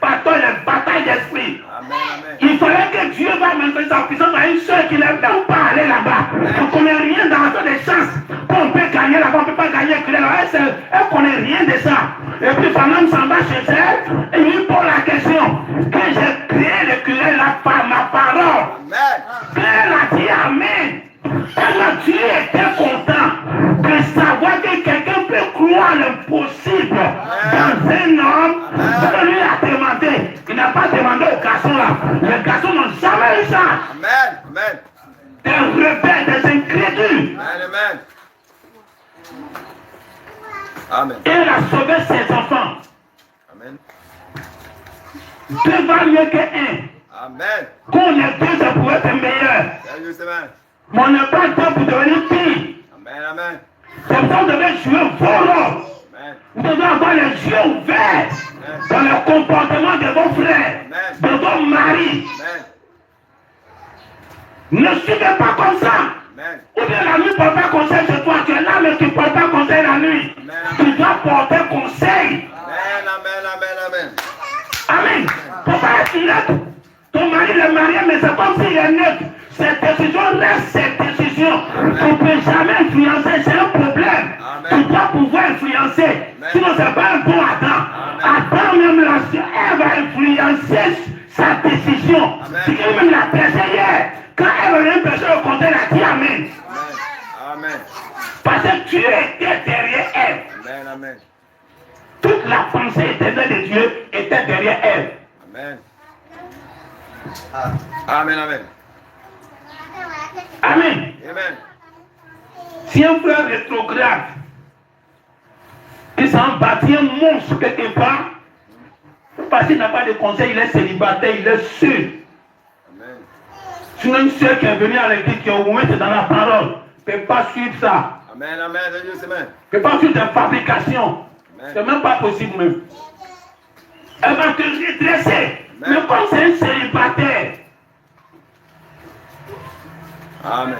S1: batailles d'esprit.
S2: Amen, amen.
S1: Il fallait que Dieu va manifester sa puissance à une soeur qui n'est même pas allée là-bas. Elle ne connaît rien dans la des chances. On peut gagner là-bas, on ne peut pas gagner. Elle ne connaît rien de ça. Et puis Branham s'en va chez elle et lui pose la question. Que j'ai créé le curé là par ma parole.
S2: Amen.
S1: Elle a dit Amen. Elle a dit, était content de savoir que quelqu'un peut croire l'impossible dans un homme. Ce lui a demandé. Il n'a pas demandé aux garçons là. Les garçons n'ont jamais eu ça.
S2: Amen. Amen.
S1: Des rebelles, des incrédules.
S2: Amen. Amen.
S1: Et elle a sauvé ses enfants.
S2: Amen.
S1: Deux valent mieux qu'un.
S2: Amen.
S1: Qu'on est deux, ça pourrait être meilleur.
S2: C'est juste, amen.
S1: Mais on n'est pas deux pour devenir pire.
S2: Amen, amen.
S1: C'est pour ça qu'on devait jouer vos rôles.
S2: Amen.
S1: Vous devez avoir les yeux ouverts dans le comportement de vos frères, de vos maris.
S2: Amen.
S1: Ne suivez pas comme ça.
S2: Amen.
S1: Ou bien la nuit ne porte pas conseil chez toi. Tu es là, mais tu ne portes pas conseil la nuit. Tu dois porter conseil.
S2: Amen, amen, amen, amen.
S1: Amen. Il ne faut pas être neutre. Ton mari est marié, mais c'est comme s'il est neutre. Cette décision reste cette décision. Tu ne peux jamais influencer, c'est un problème. Tu dois pouvoir influencer. Sinon, ce n'est pas un bon Adam. Adam, même la sœur, elle va influencer sa décision. C'est qu'il même l'a prêché hier. Quand elle avait prêché au contraire, elle a dit Amen.
S2: Amen.
S1: Parce que Dieu était derrière elle.
S2: Amen, amen.
S1: Toute la pensée éternelle de Dieu était derrière elle.
S2: Amen. Amen, amen.
S1: Amen.
S2: Amen.
S1: Si un frère rétrograde, il s'en bâtit un monstre quelque part, parce qu'il n'a pas de conseil, il est célibataire, il est sûr.
S2: Amen.
S1: Sinon, une soeur qui est venue à l'église, qui est au moins dans la parole, ne peut pas suivre ça.
S2: Amen, amen. C'est juste, amen.
S1: Ne peut pas suivre des fabrications. C'est même pas possible même. Elle va te redresser. Mais comme c'est un célibataire,
S2: Amen.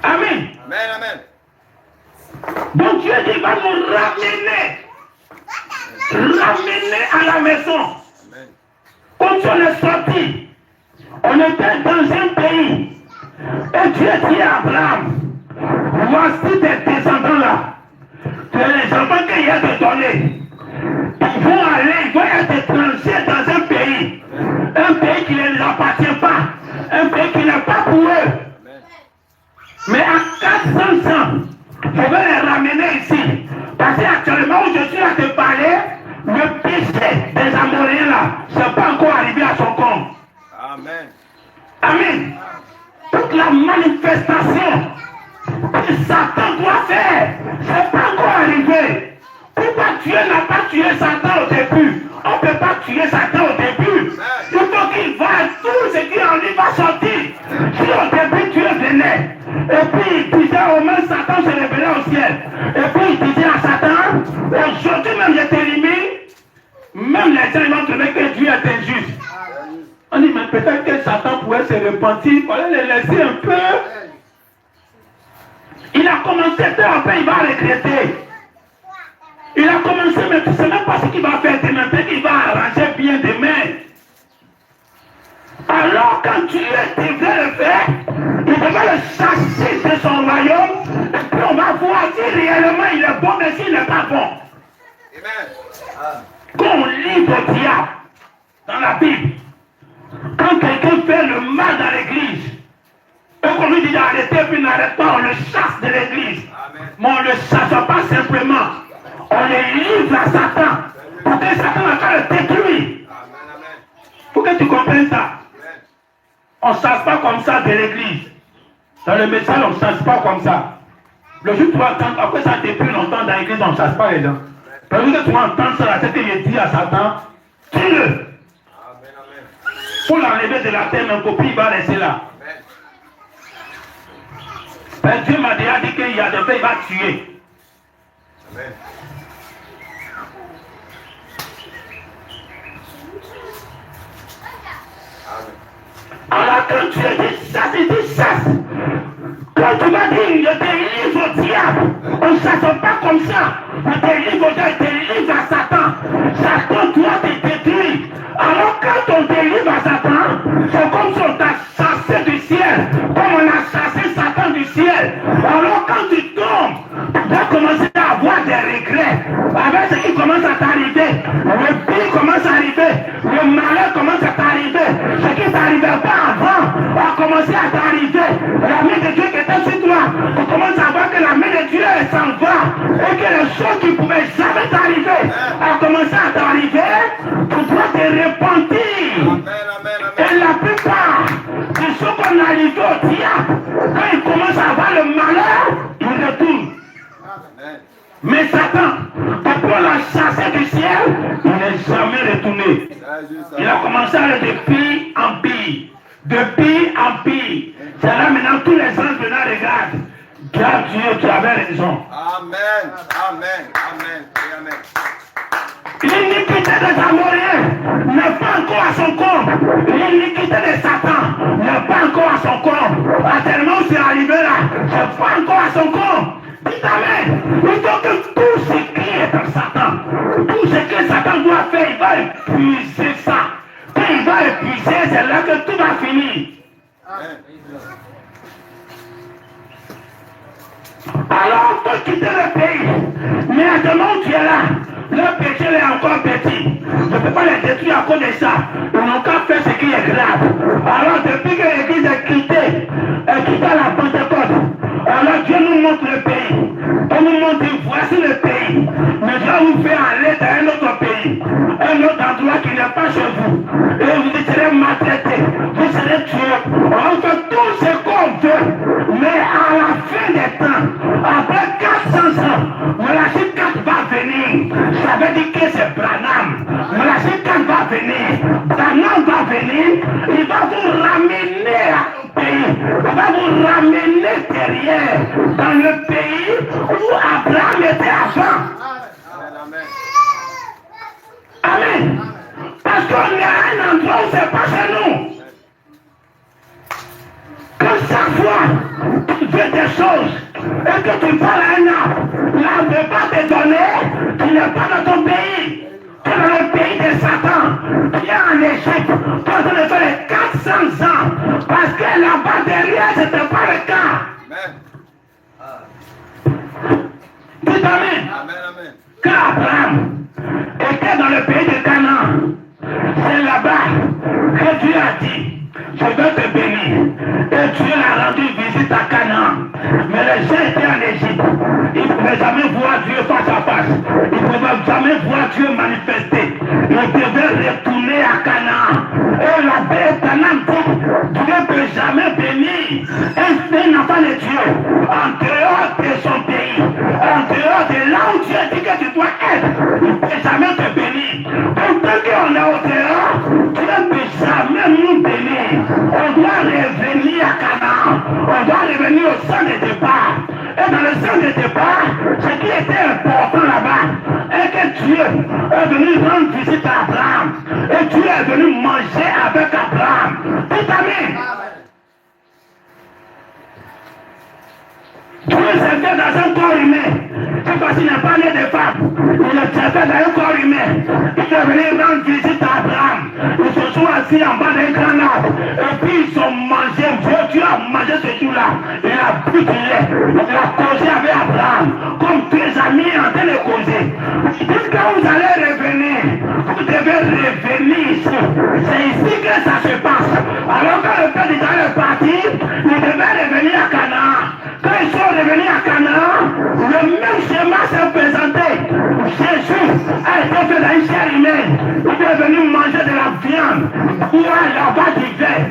S1: Amen.
S2: Amen, amen.
S1: Donc Dieu dit, il va nous ramener à la maison.
S2: Amen.
S1: Quand on est sorti, on était dans un pays. Et Dieu dit à Abraham, voici tes descendants là. Tu es les enfants qu'il y a de donner. Ils vont aller, ils vont être étrangers dans un pays. Un pays qui ne les appartient pas. Un pays qui n'est pas pour eux.
S2: Amen.
S1: Mais à 400 ans, je vais les ramener ici. Parce qu'actuellement où je suis à te parler, le péché des Amoréens là, c'est pas encore arrivé à son compte.
S2: Amen.
S1: Amen. Toute la manifestation que Satan doit faire, c'est pas encore arrivé. Pourquoi Dieu n'a pas tué Satan au début? On ne peut pas tuer Satan au début. Il faut qu'il voie tout ce qui en lui va sortir. Si au début Dieu venait, et puis il disait au même Satan se révélait au ciel. Et puis il disait à Satan, aujourd'hui même je t'élimine, même les gens vont trouver que Dieu est injuste. On dit, mais peut-être que Satan pourrait se repentir, il fallait le laisser un peu. Il a commencé peu après, il va regretter. Il a commencé, mais tu ne sais même pas ce qu'il va faire demain. Peut-être qu'il va arranger bien demain. Alors quand Dieu devait le faire, il devait le chasser de son royaume. Et puis on va voir si réellement il est bon, mais s'il n'est pas bon.
S2: Amen.
S1: Quand on livre au diable dans la Bible, quand quelqu'un fait le mal dans l'église, et qu'on lui dit d'arrêter, puis n'arrête pas, on le chasse de l'église. Mais on ne le chasse pas simplement. On le livre à Satan. Pour que Satan va le détruire. Faut que tu comprennes ça. On ne chasse pas comme ça de l'église. Dans le message, on ne chasse pas comme ça. Le jour où tu vas entendre, après ça depuis longtemps dans l'église, on ne chasse pas les gens. Le jour que tu vas entendre ça, c'est que je dis à Satan, tue-le. Pour l'enlever de la terre, un copie, il va rester là. Mais Dieu m'a déjà dit qu'il y a des faits, il va tuer.
S2: Amen.
S1: Alors quand tu es des chasses, il dit chasse. Quand tu vas dire, je délivre au diable, on ne chasse pas comme ça. On délivre au diable, délivre à Satan. Satan doit te détruire. Alors quand on délivre à Satan, c'est comme si on t'a chassé du ciel, comme on a chassé Satan du ciel. Alors quand tu tombes, tu vas commencer à avoir des regrets avec ce qui commence à t'arriver. Le pire commence à arriver, le malheur commence à t'arriver. Ce qui ne t'arrivait pas avant va commencer à t'arriver. La main de Dieu qui était sur toi, tu commences à voir que la main de Dieu s'en va et que les choses qui ne pouvaient jamais t'arriver ont commencé à t'arriver. Tu dois te repentir. Et la plupart de ceux qu'on a livrés au diable, quand ils commencent à avoir le malheur, ils retournent. Mais Satan, depuis on l'a chassé du ciel, il n'est jamais retourné. Il a commencé à aller de pire en pire. De pire en pire. C'est là maintenant tous les anges maintenant regardent. Garde Dieu, tu avais raison.
S2: Amen. Amen. Amen. Et amen.
S1: L'iniquité des Amoréens n'est pas encore à son comble. L'iniquité de Satan n'est pas encore à son comble. Tellement c'est arrivé là, c'est pas encore à son comble. Dites amen. Il faut que tout ce qui est dans Satan, tout ce que Satan doit faire, il va épuiser ça. Quand il va épuiser, c'est là que tout va finir.
S2: Amen.
S1: Alors, il faut quitter le pays. Mais à ce moment où tu es là, le péché est encore petit. Je ne peux pas les détruire à cause de ça. Ils n'ont qu'à faire ce qui est grave. Alors, depuis que l'Église est quittée la Pentecôte, alors Dieu nous montre le pays. On nous montre, voici le pays. Mais Dieu vous fait aller dans un autre pays. Un autre endroit qui n'est pas chez vous. Et vous serez maltraités. Vous serez tués. On fait tout ce qu'on veut. Mais à la fin des temps, après 400 ans, Malachie 4 va venir. Ça veut dire que c'est Branham. Malachie 4 va venir. Branham va venir. Il va vous ramener au pays. Il va vous ramener derrière. Dans le pays où Abraham était avant.
S2: Amen.
S1: Amen. Parce qu'on est à un endroit où c'est pas chez nous. Quand chaque fois tu fais des choses et que tu parles à un arbre, l'arbre ne peut pas te donner, tu n'es pas dans ton pays. Tu es dans le pays de Satan. Tu es en Égypte. Tu es en train de faire les 400 ans. Parce que là-bas derrière, ce n'était pas le cas. Dites amen.
S2: Amen.
S1: Quand Abraham était dans le pays de Canaan, c'est là-bas que Dieu a dit, je vais te bénir. Et Dieu a rendu visite à Canaan. Mais les gens étaient en Égypte. Ils ne pouvaient jamais voir Dieu face à face. Ils ne pouvaient jamais voir Dieu manifester. Ils devaient retourner à Canaan. Et la paix Canaan dit, Dieu ne peut jamais bénir un enfant de Dieu en dehors de son pays, en dehors de là où Dieu dit que tu dois être. Il ne peut jamais te bénir. Donc tant qu'on est au dehors, Dieu ne peut jamais nous bénir. On doit revenir à Canaan. On doit revenir au sein de départ. Et dans le sein de départ, ce qui était important là-bas est que Dieu est venu rendre visite à Abraham. Et Dieu est venu manger avec Abraham. Dites amen. Dieu s'est fait dans un corps humain. C'est parce qu'il n'est pas né de femme. Il assis en bas d'un grand arbre. Et puis ils ont mangé. Dieu a mangé ce jour-là. Il a bu du lait. Il a causé avec Abraham. Comme deux amis en train de causer. Dites quand vous allez revenir, vous devez revenir ici. C'est ici que ça se passe. Alors quand le père d'Israël est parti, il devait revenir à Canaan. Quand ils sont revenus à Canaan, le même schéma s'est présenté. Jésus a été fait dans une chair humaine. Il est venu manger de la viande, boire là-bas du vin,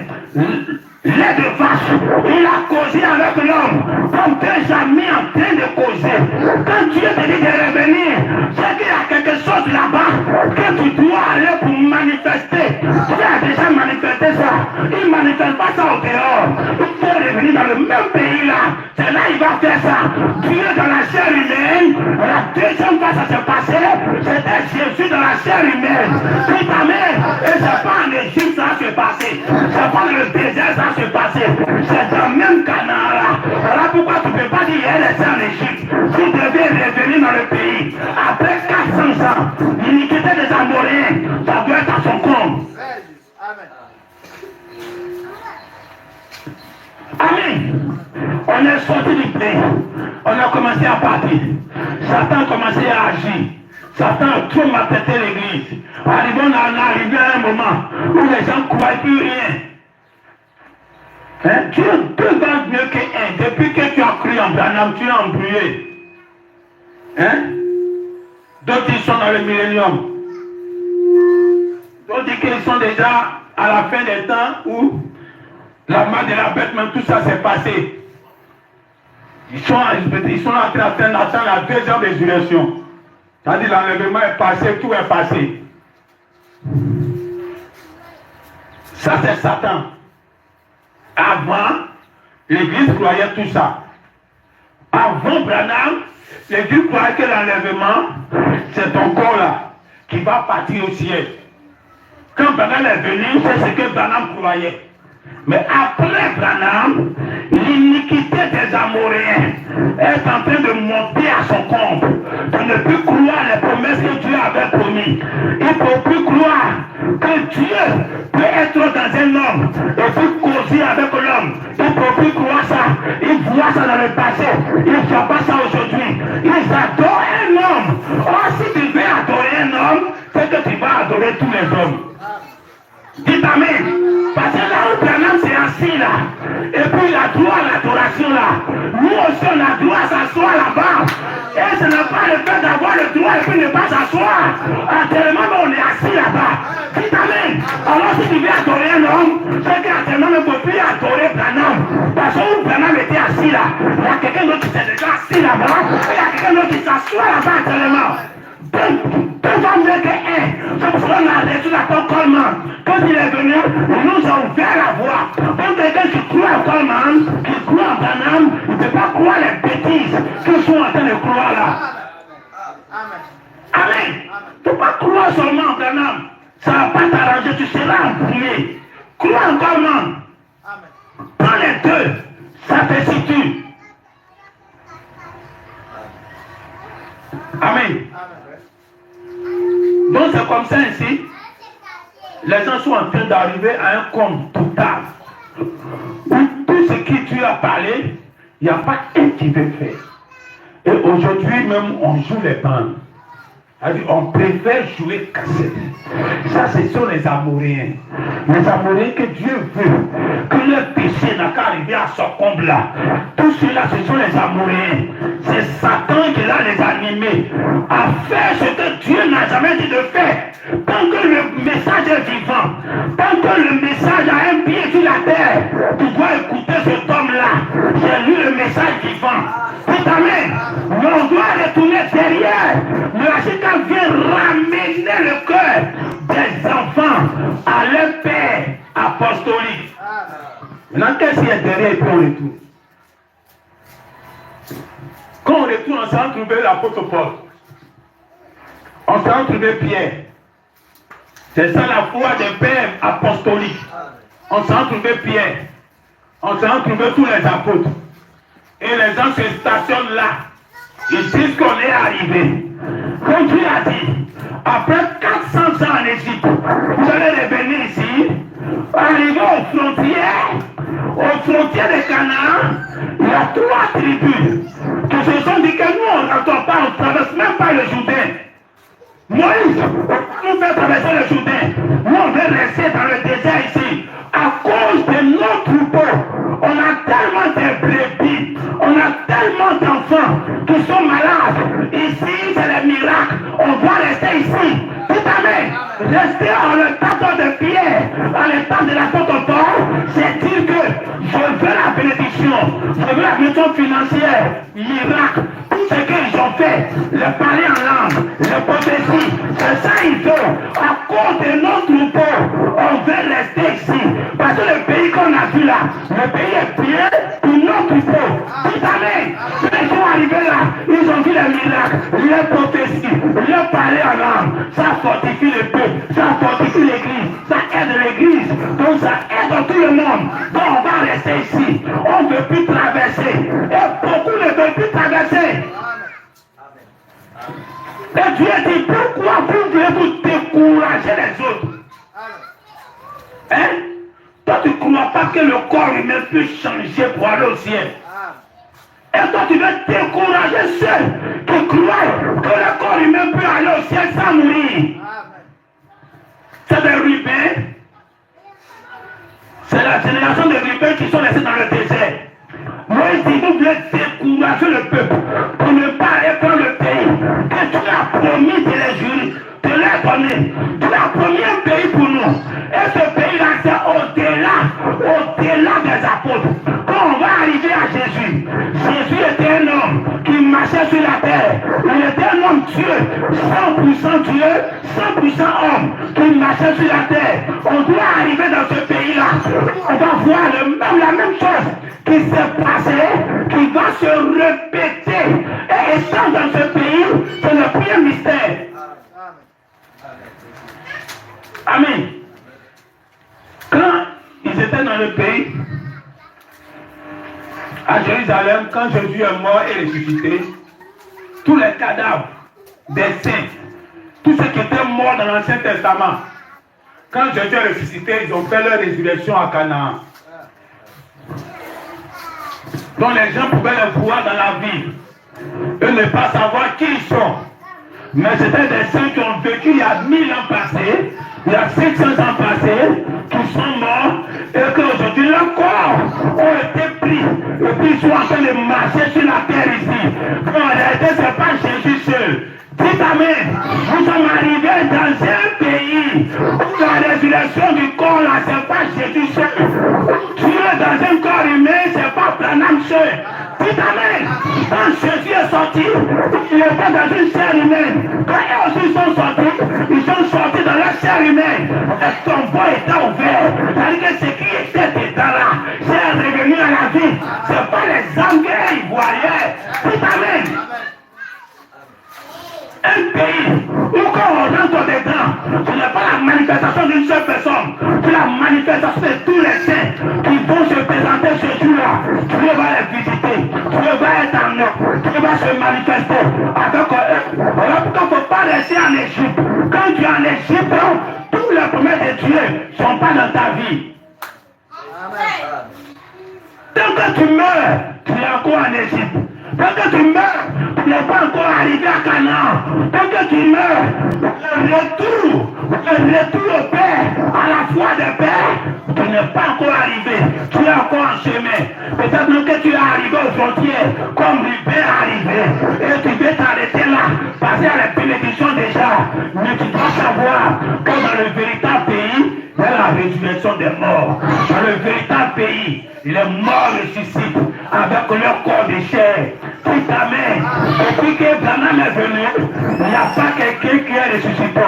S1: lait de vache. Il a causé avec l'homme, comme deux amis en train de causer. Quand Dieu te dit de revenir, c'est qu'il y a quelque chose là-bas que tu dois aller pour manifester. Tu as déjà manifesté ça. Il ne manifeste pas ça au dehors. Il faut revenir dans le même pays là. C'est là qu'il va faire ça. Dieu dans la chair humaine. La deuxième fois ça s'est passé, c'était Jésus dans la chair humaine. Tout amen. Et c'est pas en Égypte ça s'est passé. C'est pas dans le désert ça s'est passé. C'est dans le même Canaan là. Voilà pourquoi tu ne peux pas dire qu'il y a laissé en Égypte. Tu devais revenir dans le pays. Après 400 ans, l'iniquité des Amoréens, ça doit être à son compte. Amen. On est sorti du pays. On a commencé à partir. Satan a commencé à agir. Satan a trop maltraité l'église. On est arrivé à un moment où les gens ne croient plus rien. Hein? Tu es deux ans mieux qu'un. Depuis que tu as cru en Branham, tu es embrouillé. Hein? D'autres ils sont dans le millénium. D'autres disent qu'ils sont déjà à la fin des temps où la main de la bête, même tout ça s'est passé. Ils sont en train d'attendre la deuxième résurrection. C'est-à-dire l'enlèvement est passé, tout est passé. Ça c'est Satan. Avant, l'église croyait tout ça. Avant Branham, l'église croyait que l'enlèvement, c'est ton corps là, qui va partir au ciel. Quand Branham est venu, c'est ce que Branham croyait. Mais après Branham, l'iniquité des Amoréens est en train de monter à son comble. Tu ne peux croire les promesses que Dieu avait promis. Il ne faut plus croire que Dieu peut être dans un homme et puis causer avec l'homme. Il ne faut plus croire ça. Ils voient ça dans le passé. Ils ne font pas ça aujourd'hui. Ils adorent un homme. Or, si tu veux adorer un homme, c'est que tu vas adorer tous les hommes. Dites amen. Parce que là où Branham s'est assis là, et puis il a droit à l'adoration là. Nous aussi on a droit à s'asseoir là-bas. Et ce n'est pas le fait d'avoir le droit et puis ne pas s'asseoir. Actuellement on est assis là-bas. Dites amen. Alors si tu veux adorer un homme, c'est qu'actuellement on ne peut plus adorer Branham. Parce que où Branham était assis là, il y a quelqu'un d'autre qui s'est déjà assis là-bas. Et il y a quelqu'un d'autre qui s'assoit là-bas actuellement. Deux hommes mieux que un. C'est pour ça qu'on a reçu la porte Coleman. Quand il est venu, il nous a ouvert la voie. Quand quelqu'un qui croit en Coleman, qui croit en Branham, il ne peut pas croire les bêtises qu'ils sont en train de croire là. Amen. Il ne faut pas croire seulement en Branham. Ça ne va pas t'arranger, tu seras embrouillé. Crois en Coleman. Prends les deux, ça te situe. Amen. Donc c'est comme ça ainsi, les gens sont en train d'arriver à un compte total. Où tout ce que tu as parlé, il n'y a pas un qui veut faire. Et aujourd'hui même, on joue les bandes. On préfère jouer cassette. Ça, ce sont les Amoréens. Les Amoréens que Dieu veut, que leur péché n'a qu'à arriver à son comble là. Tout cela, ce sont les Amoréens. C'est Satan qui l'a les animés à faire ce que Dieu n'a jamais dit de faire. Tant que le message est vivant, tant que le message a un pied sur la terre, tu dois écouter cet homme-là. J'ai lu le message vivant. Amen. Mais on doit retourner derrière. Mais la Satan vient ramener le cœur des enfants à leur père apostolique. Maintenant, qu'est-ce qu'il y a derrière et puis on retourne? Quand on retourne, on s'est retrouvé l'apôtre Paul. On s'est retrouvé Pierre. C'est ça la foi des pères apostoliques. On s'est retrouvé Pierre. On s'est retrouvé tous les apôtres. Et les gens se stationnent là. Ils disent qu'on est arrivé. Comme Dieu a dit, après 400 ans en Égypte, vous allez revenir ici arrivé aux frontières de Canaan, il y a 3 tribus qui se sont dit que nous, on n'entend pas, on ne traverse même pas le Jourdain. Moïse, on nous fait traverser le Jourdain. Nous, on veut rester dans le désert ici. À cause de nos troupeaux, on a tellement de brebis, on a tellement d'enfants qui sont malades. Ici, c'est le miracle. On doit rester ici. Tout amen. Rester en le temps de Pierre, en le temps de l'apôtre Paul, c'est dire que je veux la bénédiction, je veux la bénédiction financière, miracle. Tout ce qu'ils ont fait, le parler en langue, le prophétie, c'est ça il faut. À cause de nos troupeaux, on veut rester ici. Parce que le pays qu'on a vu là, le pays est bien pour nos troupeaux. Tout amen. Ils sont arrivés là, ils ont vu le miracle, les prophéties, le parler en langue. Ça fortifie le peuple, ça fortifie l'église, ça aide l'église, donc ça aide tout le monde. Donc on va rester ici. On ne veut plus traverser. Et beaucoup ne veulent plus traverser. Et Dieu dit, pourquoi vous voulez-vous décourager les autres? Hein? Toi, tu ne crois pas que le corps humain peut changer pour aller au ciel. Et toi, tu veux décourager ceux qui croient que le corps humain peut aller au ciel sans mourir. C'est des Rubens. C'est la génération des Rubens qui sont restés dans le désert. Moïse dit, vous voulez décourager le peuple pour ne pas aller prendre le pays que tu as promis de les jurer, de les donner. Tu as promis un pays pour nous. Et ce pays-là, c'est au-delà des apôtres. Quand on va arriver à Jésus, Jésus était un homme qui marchait sur la terre. Il était un homme Dieu, 100% Dieu, 100% homme, qui marchait sur la terre. On doit arriver dans ce pays-là. On va voir la même chose qui s'est passé, qui va se répéter. Et étant dans ce pays, c'est le premier mystère. Amen. Quand ils étaient dans le pays, à Jérusalem, quand Jésus est mort et ressuscité, tous les cadavres des saints, tous ceux qui étaient morts dans l'Ancien Testament, quand Jésus est ressuscité, ils ont fait leur résurrection à Canaan. Donc les gens pouvaient les voir dans la ville et ne pas savoir qui ils sont. Mais c'était des saints qui ont vécu il y a 1000 ans passés, il y a 500 ans passés, qui sont morts et qu'aujourd'hui leurs corps ont été pris et puis ils sont en train de marcher sur la terre ici. Mais en réalité, ce n'est pas Jésus seul. Dites amen. Nous sommes arrivés dans un pays où la résurrection du corps là, ce n'est pas Jésus seul. Tu es dans un corps humain, ce n'est pas Branham seul. Dites amen. Quand Jésus est sorti, il était dans une chair humaine. Quand eux aussi sont sortis, ils sont sortis dans la chair humaine. Et son bois était ouvert. C'est-à-dire que ce qui était dedans là, c'est revenu à la vie. Ce n'est pas les âmes qu'ils voyaient. Dites amen. Un pays où quand on rentre dedans, ce n'est pas la manifestation d'une seule personne, c'est la manifestation de tous les saints qui vont se présenter ce jour-là. Dieu va les visiter, Dieu va être en eux, Dieu va se manifester avec eux. Voilà pourquoi il ne faut pas rester en Égypte. Quand tu es en Égypte, tous les promesses de Dieu ne sont pas dans ta vie. Tant que tu meurs, tu es encore en Égypte. Tant que tu meurs, tu n'es pas encore arrivé à Canaan. Tant que tu meurs, le retour au Père, à la foi de Père, tu n'es pas encore arrivé. Tu es encore en chemin. Peut-être que tu es arrivé aux frontières, comme Rubén est arrivé. Et tu veux t'arrêter là, passer à la bénédiction déjà. Mais tu dois savoir que dans le véritable pays, il y a la résurrection des morts. Dans le véritable pays, les morts ressuscitent avec leur corps de chair. Tout amen. Et puis que Branham est venu, il n'y a pas quelqu'un qui est ressuscité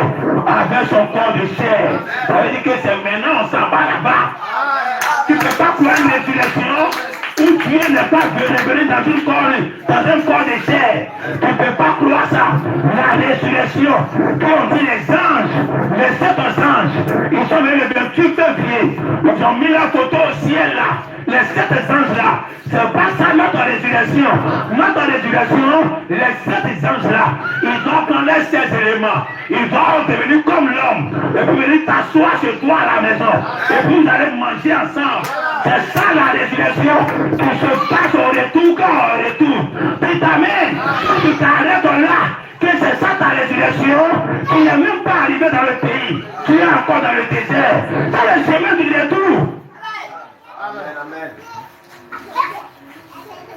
S1: avec son corps de chair. Ça veut dire que c'est maintenant, on s'en va là-bas. Tu ne peux pas croire une résurrection où Dieu n'est pas venu dans un corps de chair. Tu ne peux pas croire ça. La résurrection, quand on dit les anges, les 7 anges, ils sont venus le 28 février. Ils ont mis la photo au ciel là. Les 7 anges là, c'est pas ça notre résurrection. Notre résurrection, les 7 anges là, ils ont prendre les 16 éléments. il va devenir comme l'homme. Et puis venir t'asseoir chez toi à la maison. Et puis vous allez manger ensemble. C'est ça la résurrection qui se passe au retour quand au retour. Puis amen. Tu t'arrêtes là. Que c'est ça ta résurrection. Tu n'es même pas arrivé dans le pays. Tu es encore dans le désert. C'est le chemin du retour.
S2: Amen. Amen.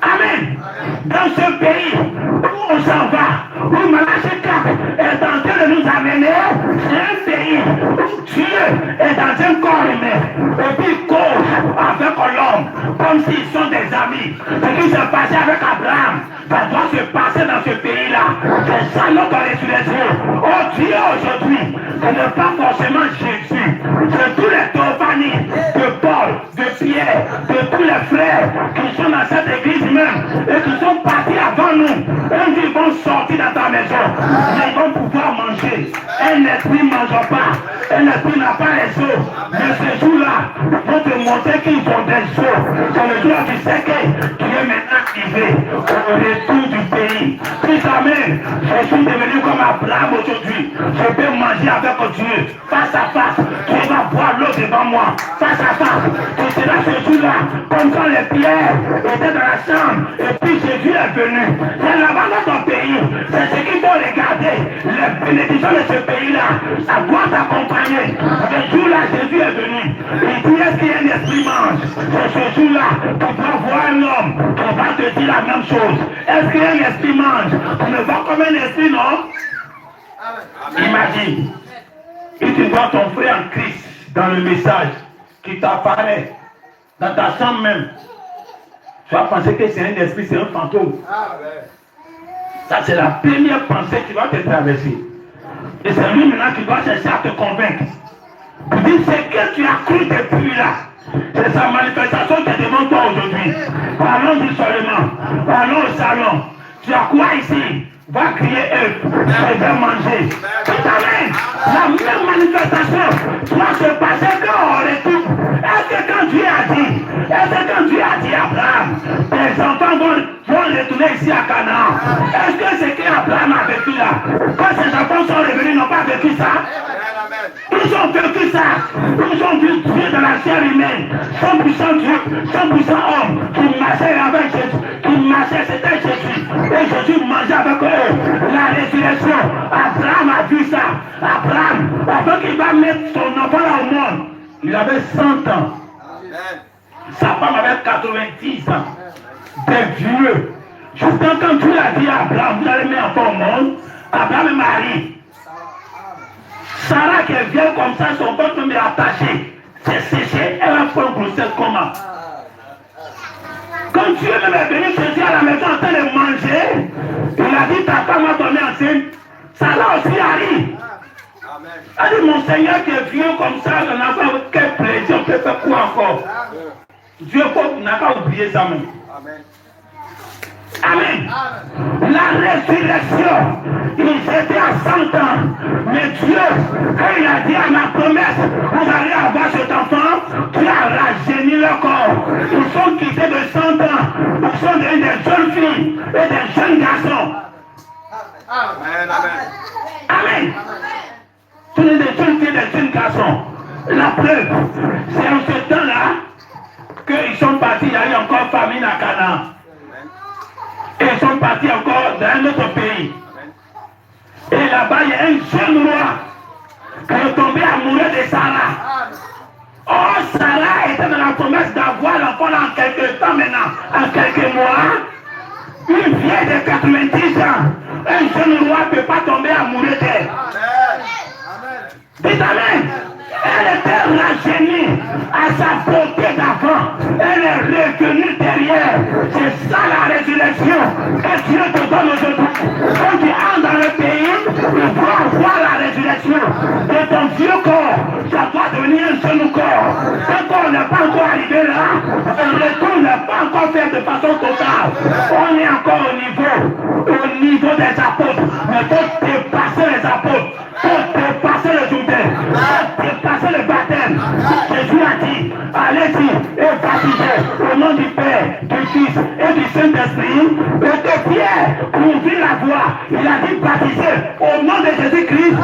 S1: Amen. Dans ce pays où on s'en va, où Malachika est en train de nous amener, c'est un pays où Dieu est dans un corps humain. Et puis il cause avec l'homme, comme s'ils sont des amis. Ce qui s'est passé avec Abraham, ça doit se passer dans ce pays-là. C'est ça notre résurrection. Oh Dieu, aujourd'hui, ce n'est pas forcément Jésus. C'est tous les théophanies de Paul, de Pierre, de tous les frères qui sont dans cette église même et qui sont partis avant nous. Un jour, ils vont sortir dans ta maison, mais ils vont pouvoir manger. Un esprit ne mange pas, un esprit n'a pas les os. Mais ce jour-là, ils vont te montrer qu'ils ont des os. C'est le jour où tu sais que tu es maintenant arrivé au retour du pays. Puis amen, je suis devenu comme Abraham aujourd'hui. Je peux manger avec Dieu, face à face. Tu vas voir l'eau devant moi, face à face. Tu seras ce jour-là, comme quand les pierres étaient dans la chambre, et puis Jésus est venu. C'est là-bas dans ton pays. C'est ce qu'il faut regarder. Les bénédictions de ce pays-là, ça doit t'accompagner. Ce jour-là, Jésus est venu. Il dit, est-ce qu'il y a un esprit mange? C'est ce jour-là, tu vas voir un homme qui va te dire la même chose. Est-ce qu'il y a un esprit mange? Tu me vois comme un esprit, non? Imagine. Et tu vois ton frère en Christ dans le message qui t'apparaît dans ta chambre même. Tu vas penser que c'est un esprit, c'est un fantôme. Ça, c'est la première pensée qui va te traverser. Et c'est lui maintenant qui doit chercher à te convaincre. Tu dis, c'est que tu as cru depuis là. C'est sa manifestation qui est devant toi aujourd'hui. Allons-y seulement. Allons au salon. Tu as quoi ici? Va crier œuf. Je vais manger. Tout amen. La même manifestation doit se passer quand on retourne. Est-ce que quand Dieu a dit à Abraham, tes enfants vont retourner ici à Canaan? Est-ce que c'est qu'Abraham a vécu là? Quand ses enfants sont revenus, ils n'ont pas vécu ça? Ils ont vécu ça. Ils ont vu Dieu dans la chair humaine. 100% Dieu, 100% homme, qui marchait avec Jésus, qui marchait, c'était Jésus. Et Jésus mangeait avec eux. La résurrection. Abraham a vu ça. Abraham, avant qu'il va mettre son enfant là au monde, il avait 100 ans. Sa femme avait 90 ans. Des vieux. Jusqu'à quand Dieu a dit à Abraham, vous allez mettre enfant au monde, Abraham est marié. Sarah qui est vieille comme ça, son ventre est attaché. C'est séché, elle a fait un grossesse comment? Quand Dieu même est venu se dire à la maison en train de manger, il a dit ta femme va tomber enceinte. Sarah aussi arrive. Elle dit mon Seigneur qui est vieux comme ça, on n'a pas quel plaisir, on peut faire quoi encore? Dieu n'a pas oublié ça même. Amen. La résurrection, ils étaient à 100 ans. Mais Dieu, quand il a dit à ma promesse, vous allez avoir cet enfant, Dieu a rajeuni leur corps. Ils sont quittés de 100 ans. Ils sont devenus des jeunes filles et des jeunes garçons.
S2: Amen.
S1: Amen. Ce sont des jeunes filles et des jeunes garçons. La preuve, c'est en ce temps-là qu'ils sont partis. Il y a eu encore famine à Canaan. Et ils sont partis encore dans un autre pays. Et là-bas, il y a un jeune roi qui est tombé amoureux de Sarah. Oh, Sarah était dans la promesse d'avoir l'enfant en quelques temps maintenant, en quelques mois. Une vieille de 90 ans, un jeune roi ne peut pas tomber amoureux d'elle. Dites amen. Elle était rajeunie à sa beauté d'avant. Elle est revenue derrière. C'est ça la résurrection que Dieu te donne aujourd'hui. Quand tu entres dans le pays, tu dois voir la résurrection de ton vieux corps. Ça doit devenir un jeune corps. Ce corps n'est pas encore arrivé là. Le retour n'est pas encore fait de façon totale. On est encore au niveau des apôtres. Mais il faut dépasser les apôtres. Il faut dépasser le Jourdain. Il faut dépasser le baptême. Jésus a dit, allez-y et baptisez au nom du Père, du Fils et du Saint-Esprit. Et de Pierre, pour ouvrir la voie, il a dit baptiser au nom de Jésus-Christ.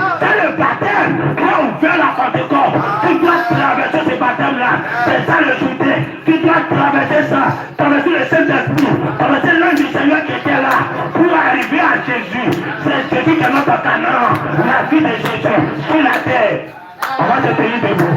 S1: de Jésus sur la terre. On va se tenir debout.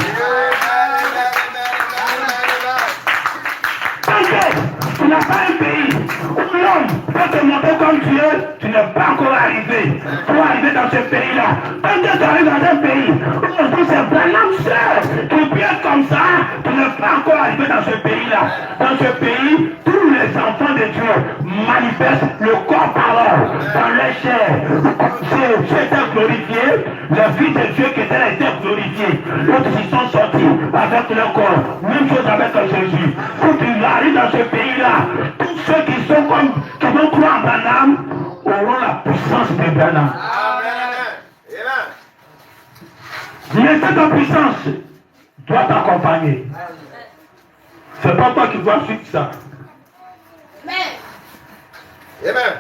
S1: T'inquiète, tu n'as pas un pays où l'homme peut te montrer comme Dieu, tu n'es pas encore arrivé. Pour arriver dans ce pays-là. Quand tu arrives dans un pays où on dit c'est Branham seul qui peut être comme ça, tu n'es pas encore arrivé dans ce pays-là. Dans ce pays, tous les enfants de Dieu manifestent le corps parole dans leur chair. Dieu était glorifié, la vie de Dieu qui était glorifiée. D'autres y sont sortis avec leur corps. Même chose avec Jésus. Si tu arrives dans ce pays-là, tous ceux qui sont comme, qui vont croire en Branham auront la puissance de Branham. Mais cette puissance doit t'accompagner. C'est pas toi qui dois suivre ça.
S2: Amen.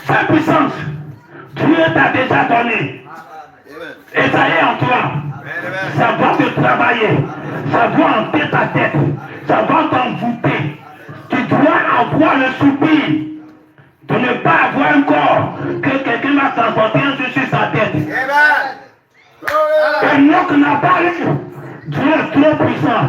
S1: Cette puissance, Dieu t'a déjà donné. Et ça y est en toi. Ça va te travailler. Ça va en tête à tête. Ça va t'envoûter. Tu dois avoir le soupir de ne pas avoir un corps que quelqu'un va transporter un jour sur sa tête. Enoch n'a pas eu. Dieu est trop puissant.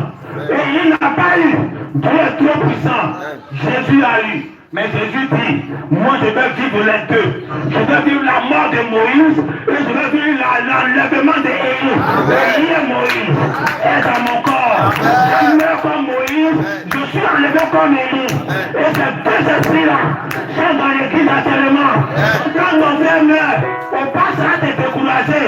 S1: Et il n'a pas eu. Dieu est trop puissant. Jésus a eu. Mais Jésus dit, moi je vais vivre les deux. Je vais vivre la mort de Moïse et je vais vivre l'enlèvement d'Élie. Élie et Moïse est dans mon corps. Je meurs comme Moïse, je suis enlevé comme Élie. Et ces deux esprits-là sont dans l'église actuellement. Quand mon frère meurt, on passe à te décourager.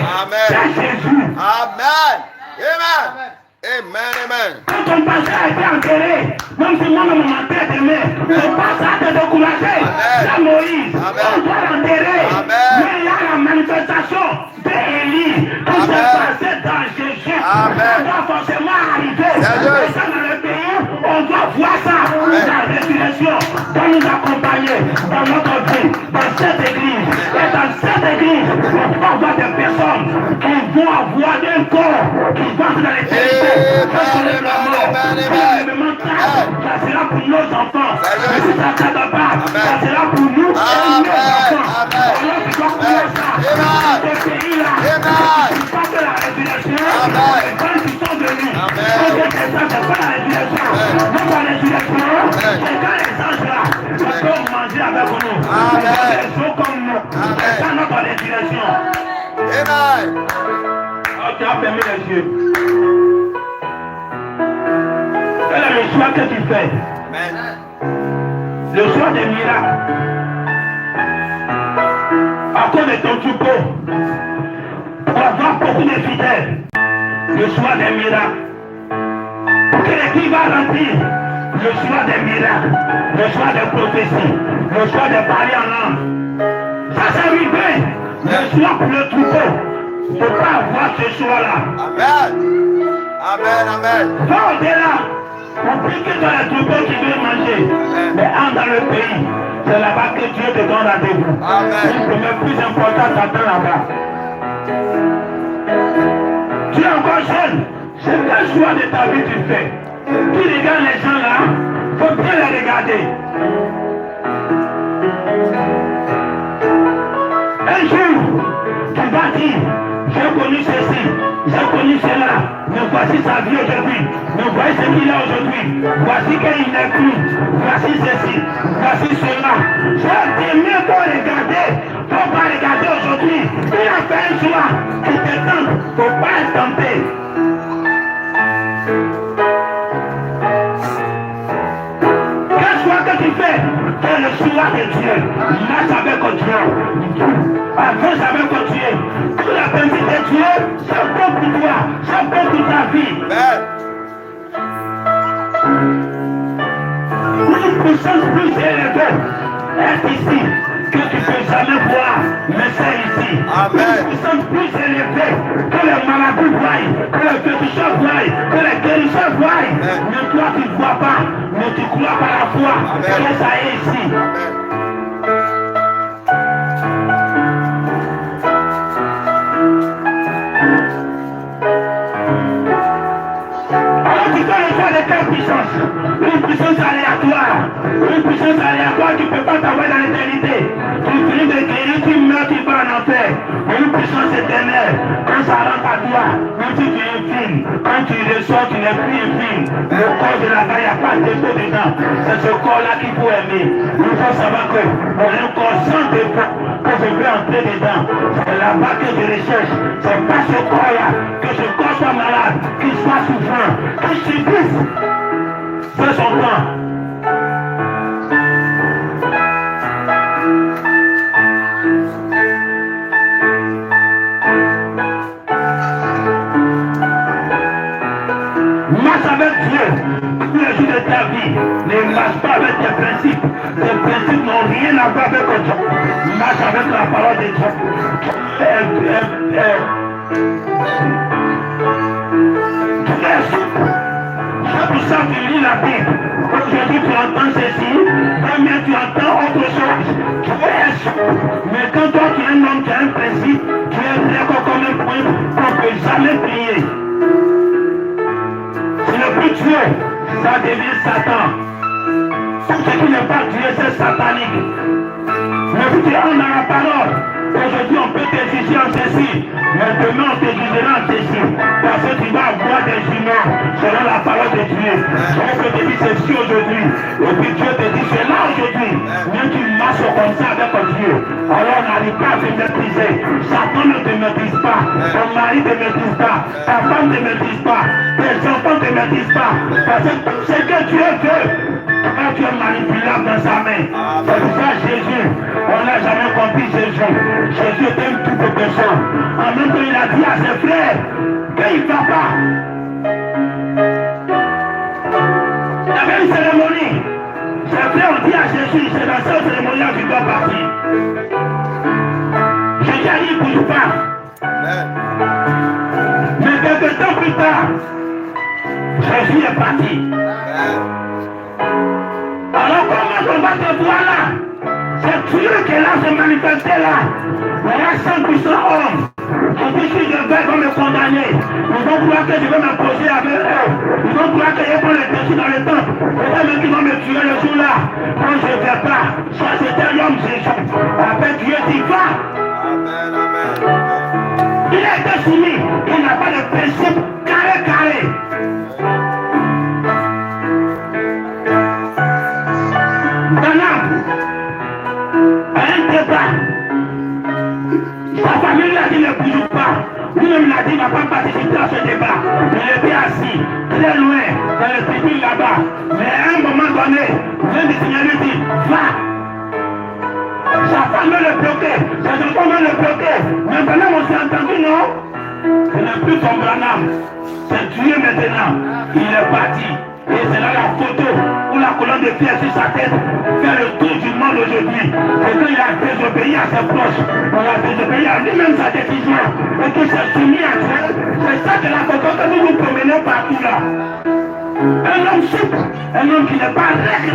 S1: C'est Jésus.
S2: Amen. Amen. Amen, amen.
S1: Quand ton passé a été enterré, même si moi-même mon tête aimé, on passe à te décourager. C'est Moïse. On doit l'enterrer. Mais il y a la manifestation d'Élie qui s'est passée dans Jésus. Ça doit forcément arriver. Et ça dans le pays, on doit voir ça. La résurrection doit nous accompagner dans notre vie, dans cette église. Et dans cette église, on doit avoir des personnes qui vont avoir un corps qui vont dans l'éternité. Ça sera pour nos enfants. Si ça ne s'attend pas, ça sera pour nous et nos enfants. Alors tu dois connaître ça. Ce pays-là, c'est pas que la résurrection. Quand ils sont venus, c'est pas la résurrection. Notre résurrection, c'est quand les anges là, ils peuvent manger avec nous. Ils sont comme nous. C'est ça notre résurrection.
S2: Amen.
S1: Tu as fermé les yeux. Quel est le choix que tu fais? Le choix des miracles. À cause de ton troupeau, pour avoir beaucoup de fidèles, le choix des miracles. Pour que l'équipe va remplir, le choix des miracles, le choix des prophéties, le choix de parler en langue. Ça c'est arrivé. Le choix pour le troupeau. Il ne faut pas avoir ce choix-là.
S2: Amen. Amen, amen.
S1: Va au-delà. Oublie que tu as les troupeaux qui veulent manger. Mais entre dans le pays. C'est là-bas que Dieu te donne rendez-vous.
S2: Amen.
S1: Le plus important t'attend là-bas. Tu es encore jeune. C'est quel choix de ta vie tu fais? Tu regardes les gens là. Il faut bien les regarder. Un jour, tu vas dire, j'ai connu ceci, j'ai connu cela, mais voici sa vie aujourd'hui, mais voici ce qu'il a aujourd'hui, voici qu'il n'est plus, voici ceci, voici cela. J'ai dit, mieux pour regarder, il ne faut pas regarder aujourd'hui. Il a fait un choix qui te tente, il ne faut pas être tenté. Quel choix que tu fais? Fais le choix de Dieu. Marche avec Dieu. Avance avec Dieu. Tout la bénédiction de Dieu, c'est bon pour toi. C'est bon pour ta vie. Une puissance plus élevée est ici que tu ne peux jamais voir, mais c'est ici. Une puissance plus élevée que les maladies voient, que les féticheurs voient, que les guérisseurs voient. Mais toi tu ne vois pas, mais tu crois par la foi que ça est ici. Alors tu fais le choix de quelle puissance? Une puissance aléatoire. Une puissance aléatoire qui ne peut pas t'avoir dans l'éternité. Tu finis de guérir, tu meurs, tu vas en enfer. fais, quand ça rentre à toi, même si tu es infime, quand tu ressors, tu n'es plus infime. Le corps de là-bas, il n'y a pas de défaut dedans. C'est ce corps-là qu'il faut aimer. Il faut savoir qu'on a un corps sans défaut, que je veux entrer dedans. C'est là-bas que je recherche. C'est pas ce corps-là, que ce corps soit malade, qu'il soit souffrant, qu'il subisse. C'est son temps. Marche avec Dieu tous les jours de ta vie. Ne marche pas avec tes principes. Tes principes n'ont rien à voir avec Dieu. Marche avec la parole de Dieu. C'est pour ça que tu lis la Bible. Aujourd'hui tu entends ceci, demain tu entends autre chose. Tu es souple. Mais quand toi tu es un homme qui a un principe, tu es d'accord comme un point pour ne jamais plier. Ce n'est plus Dieu, ça devient Satan. Tout ce qui n'est pas Dieu, c'est satanique. Mais si tu es dans la parole, aujourd'hui on peut te juger en ceci, mais demain on te jugera en ceci. Parce que tu vas avoir des jugements selon la parole de Dieu. Donc je te dis ceci aujourd'hui, et puis Dieu te dit cela aujourd'hui. Même tu marches comme ça avec Dieu, alors on n'arrive pas à te maîtriser. Satan ne te maîtrise pas, ton mari ne te maîtrise pas, ta femme ne te maîtrise pas, tes enfants ne te maîtrisent pas. Parce que tout ce que Dieu veut, quand tu es manipulable dans sa main. C'est pour ça Jésus, on n'a jamais compris Jésus. Jésus aime toute personne. En même temps, il a dit à ses frères qu'il ne va pas. Il y avait une cérémonie. Ses frères ont dit à Jésus, c'est la seule cérémonie où tu dois partir. Jésus a dit, il ne bouge pas. Mais quelques temps plus tard, Jésus est parti. Alors comment on va te voir là? C'est Dieu qui est là, se manifester là. Il y a 100% hommes. Je dis si je vais me condamner. Ils vont croire que je vais m'imposer avec eux. Ils vont croire que je vais prendre les déchets dans le temple. Peut-être même qu'ils vont me tuer le jour là. Quand je ne vais pas, ça c'était l'homme Jésus. Après Dieu dit va.
S2: Amen, amen.
S1: Il a été soumis. Il n'a pas de principe carré. Un débat. Sa famille a dit ne bouge pas. Lui-même l'a dit, il ne va pas participer à ce débat. Il était assis, très loin, dans le tribune là-bas. Mais à un moment donné, l'un des Seigneurs lui dit, va. Sa femme le bloquait, ses enfants le bloquaient. Maintenant, on s'est entendu, non? Ce n'est plus ton Branham. C'est Dieu maintenant. Il est parti. Et c'est là la photo où la colonne de pierre sur sa tête fait le tour du monde aujourd'hui. Et quand il a désobéi à ses proches, on a désobéi à lui-même sa décision. Et qu'il s'est soumis à Dieu. C'est ça que la photo que nous nous promenons partout là. Un homme souple, un homme qui n'est pas rec.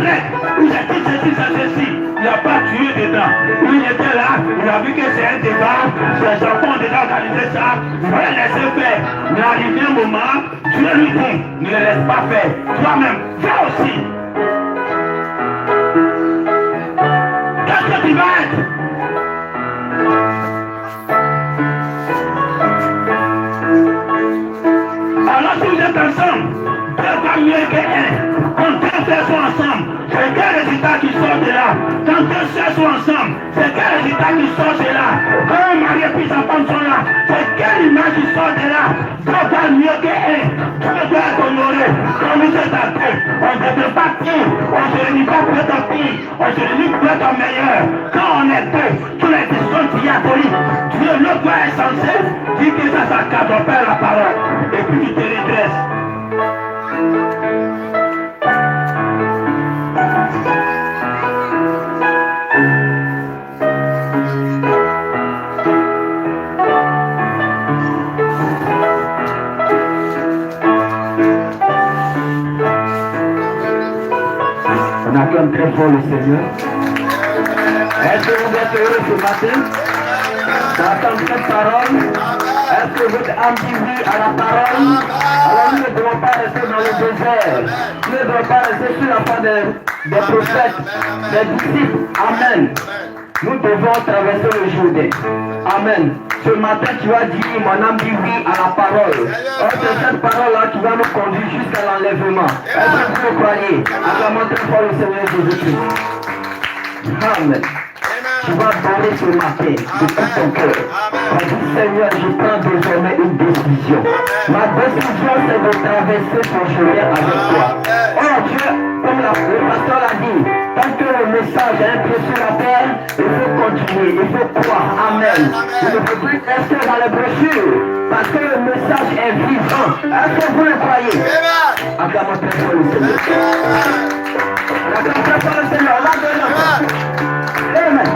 S1: Où j'ai dit ceci, c'est ceci. Il n'y a pas tué dedans. Il était là, il a vu que c'est un débat. Ses enfants ont déjà organisé ça. Il fallait laisser faire. Mais arrivé un moment, Dieu lui dit, ne le laisse pas faire. Toi-même, fais aussi. Qu'est-ce que tu vas être? Alors si vous êtes ensemble, deux va mieux que un. Quand deux frères sont ensemble, c'est quel résultat qui sort de là? Quand deux sœurs sont ensemble, c'est quel résultat qui sort de là? Quand un mari et puis sa femme sont là, c'est quelle image qui sort de là? Deux va mieux que un. Tout doit être honoré. Quand vous êtes à deux, on ne devrait pas pire. On se réunit pas pour être pire. On se réunit pour être meilleur. Quand on est deux, tous les décisions diaboliques, Dieu, le doigt est censé dire que ça s'accade, on perd la parole. Et puis tu te redresses. On acclame très fort le Seigneur. Est-ce que vous êtes heureux ce matin d'entendre cette parole? Est-ce que vous êtes ambigu à la parole? Alors nous ne devons pas rester dans le désert. Nous ne devons pas rester sur la foi des prophètes, des disciples. Amen.
S4: Nous devons traverser le Jourdain. Amen. Ce matin, tu as dit, mon âme dit oui à la parole. C'est cette parole-là qui va nous conduire jusqu'à l'enlèvement. Est-ce que vous le croyez? Acclamons très fort le Seigneur Jésus-Christ. Amen. Tu vas parler ce matin de tout ton cœur. Tu dis, Seigneur, je prends désormais une décision. Ma décision, c'est de traverser ton chemin avec toi. Oh Dieu, comme le pasteur l'a dit, tant que le message est un pied sur la terre, il faut continuer, il faut croire. Amen. Il ne faut plus rester dans les brochures, parce que le message est vivant. Est-ce que vous le croyez? Acclamons très fort le Seigneur. Acclamons très fort le Seigneur. Amen.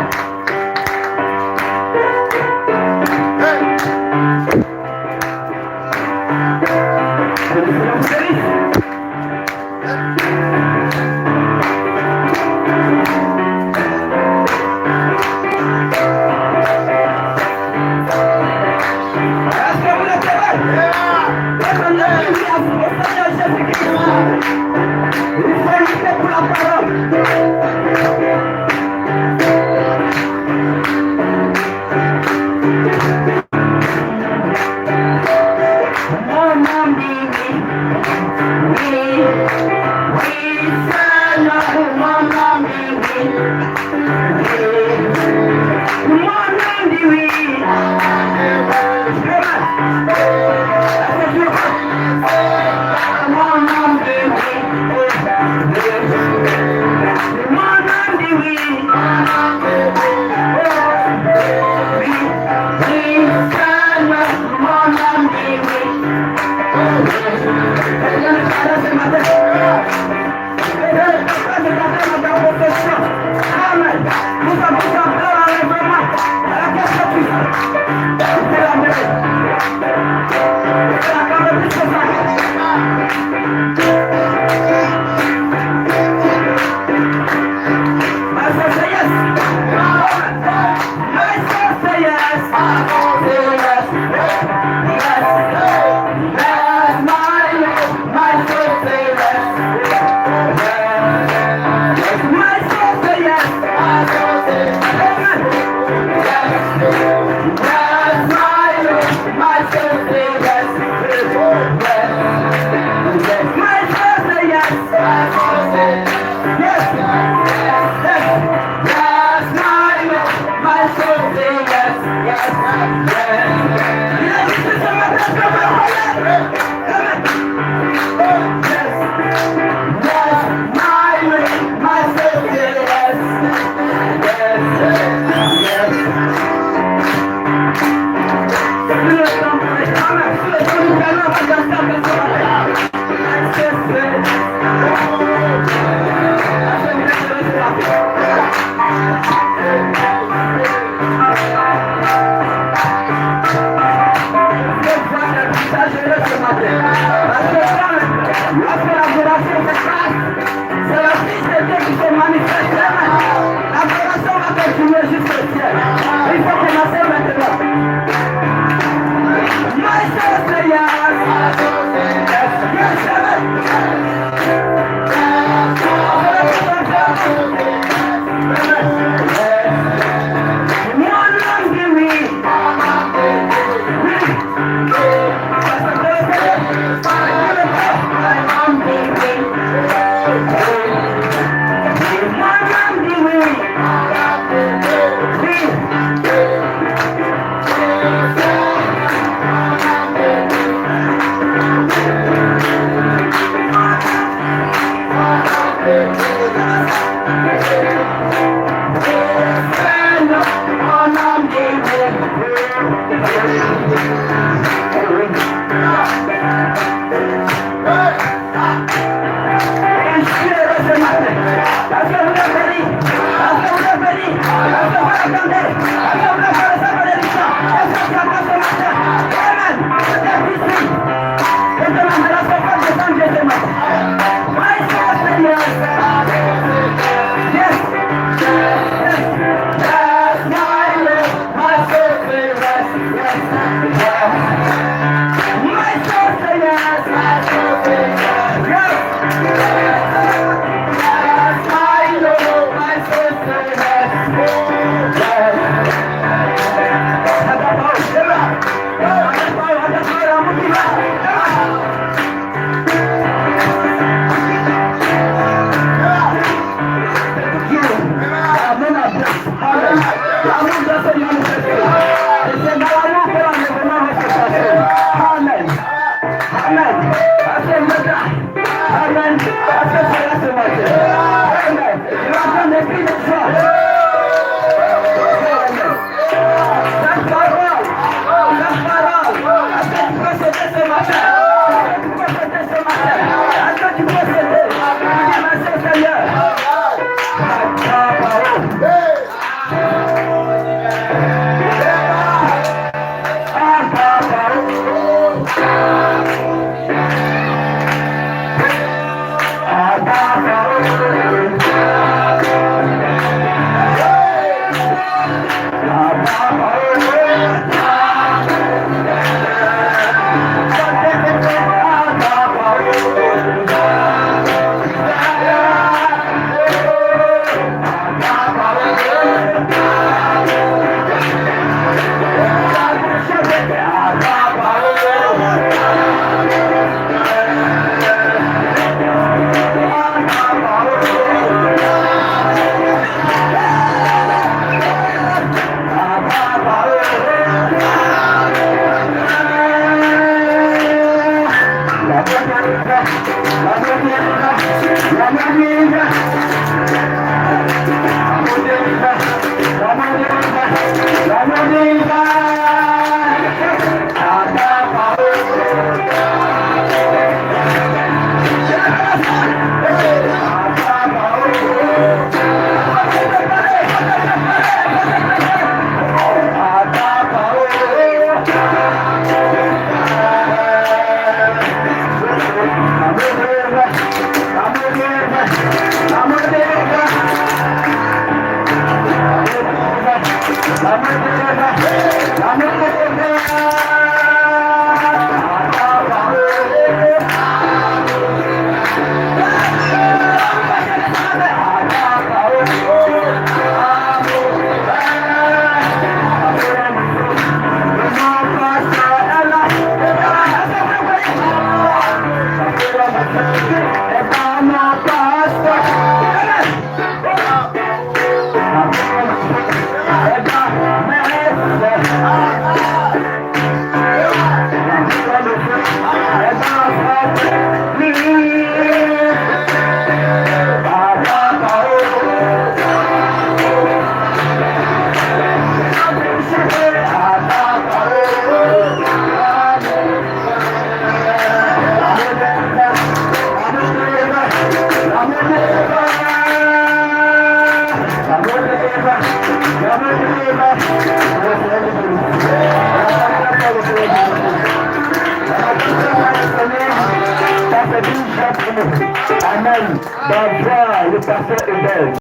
S1: Amen. D'avoir le pasteur Hubert.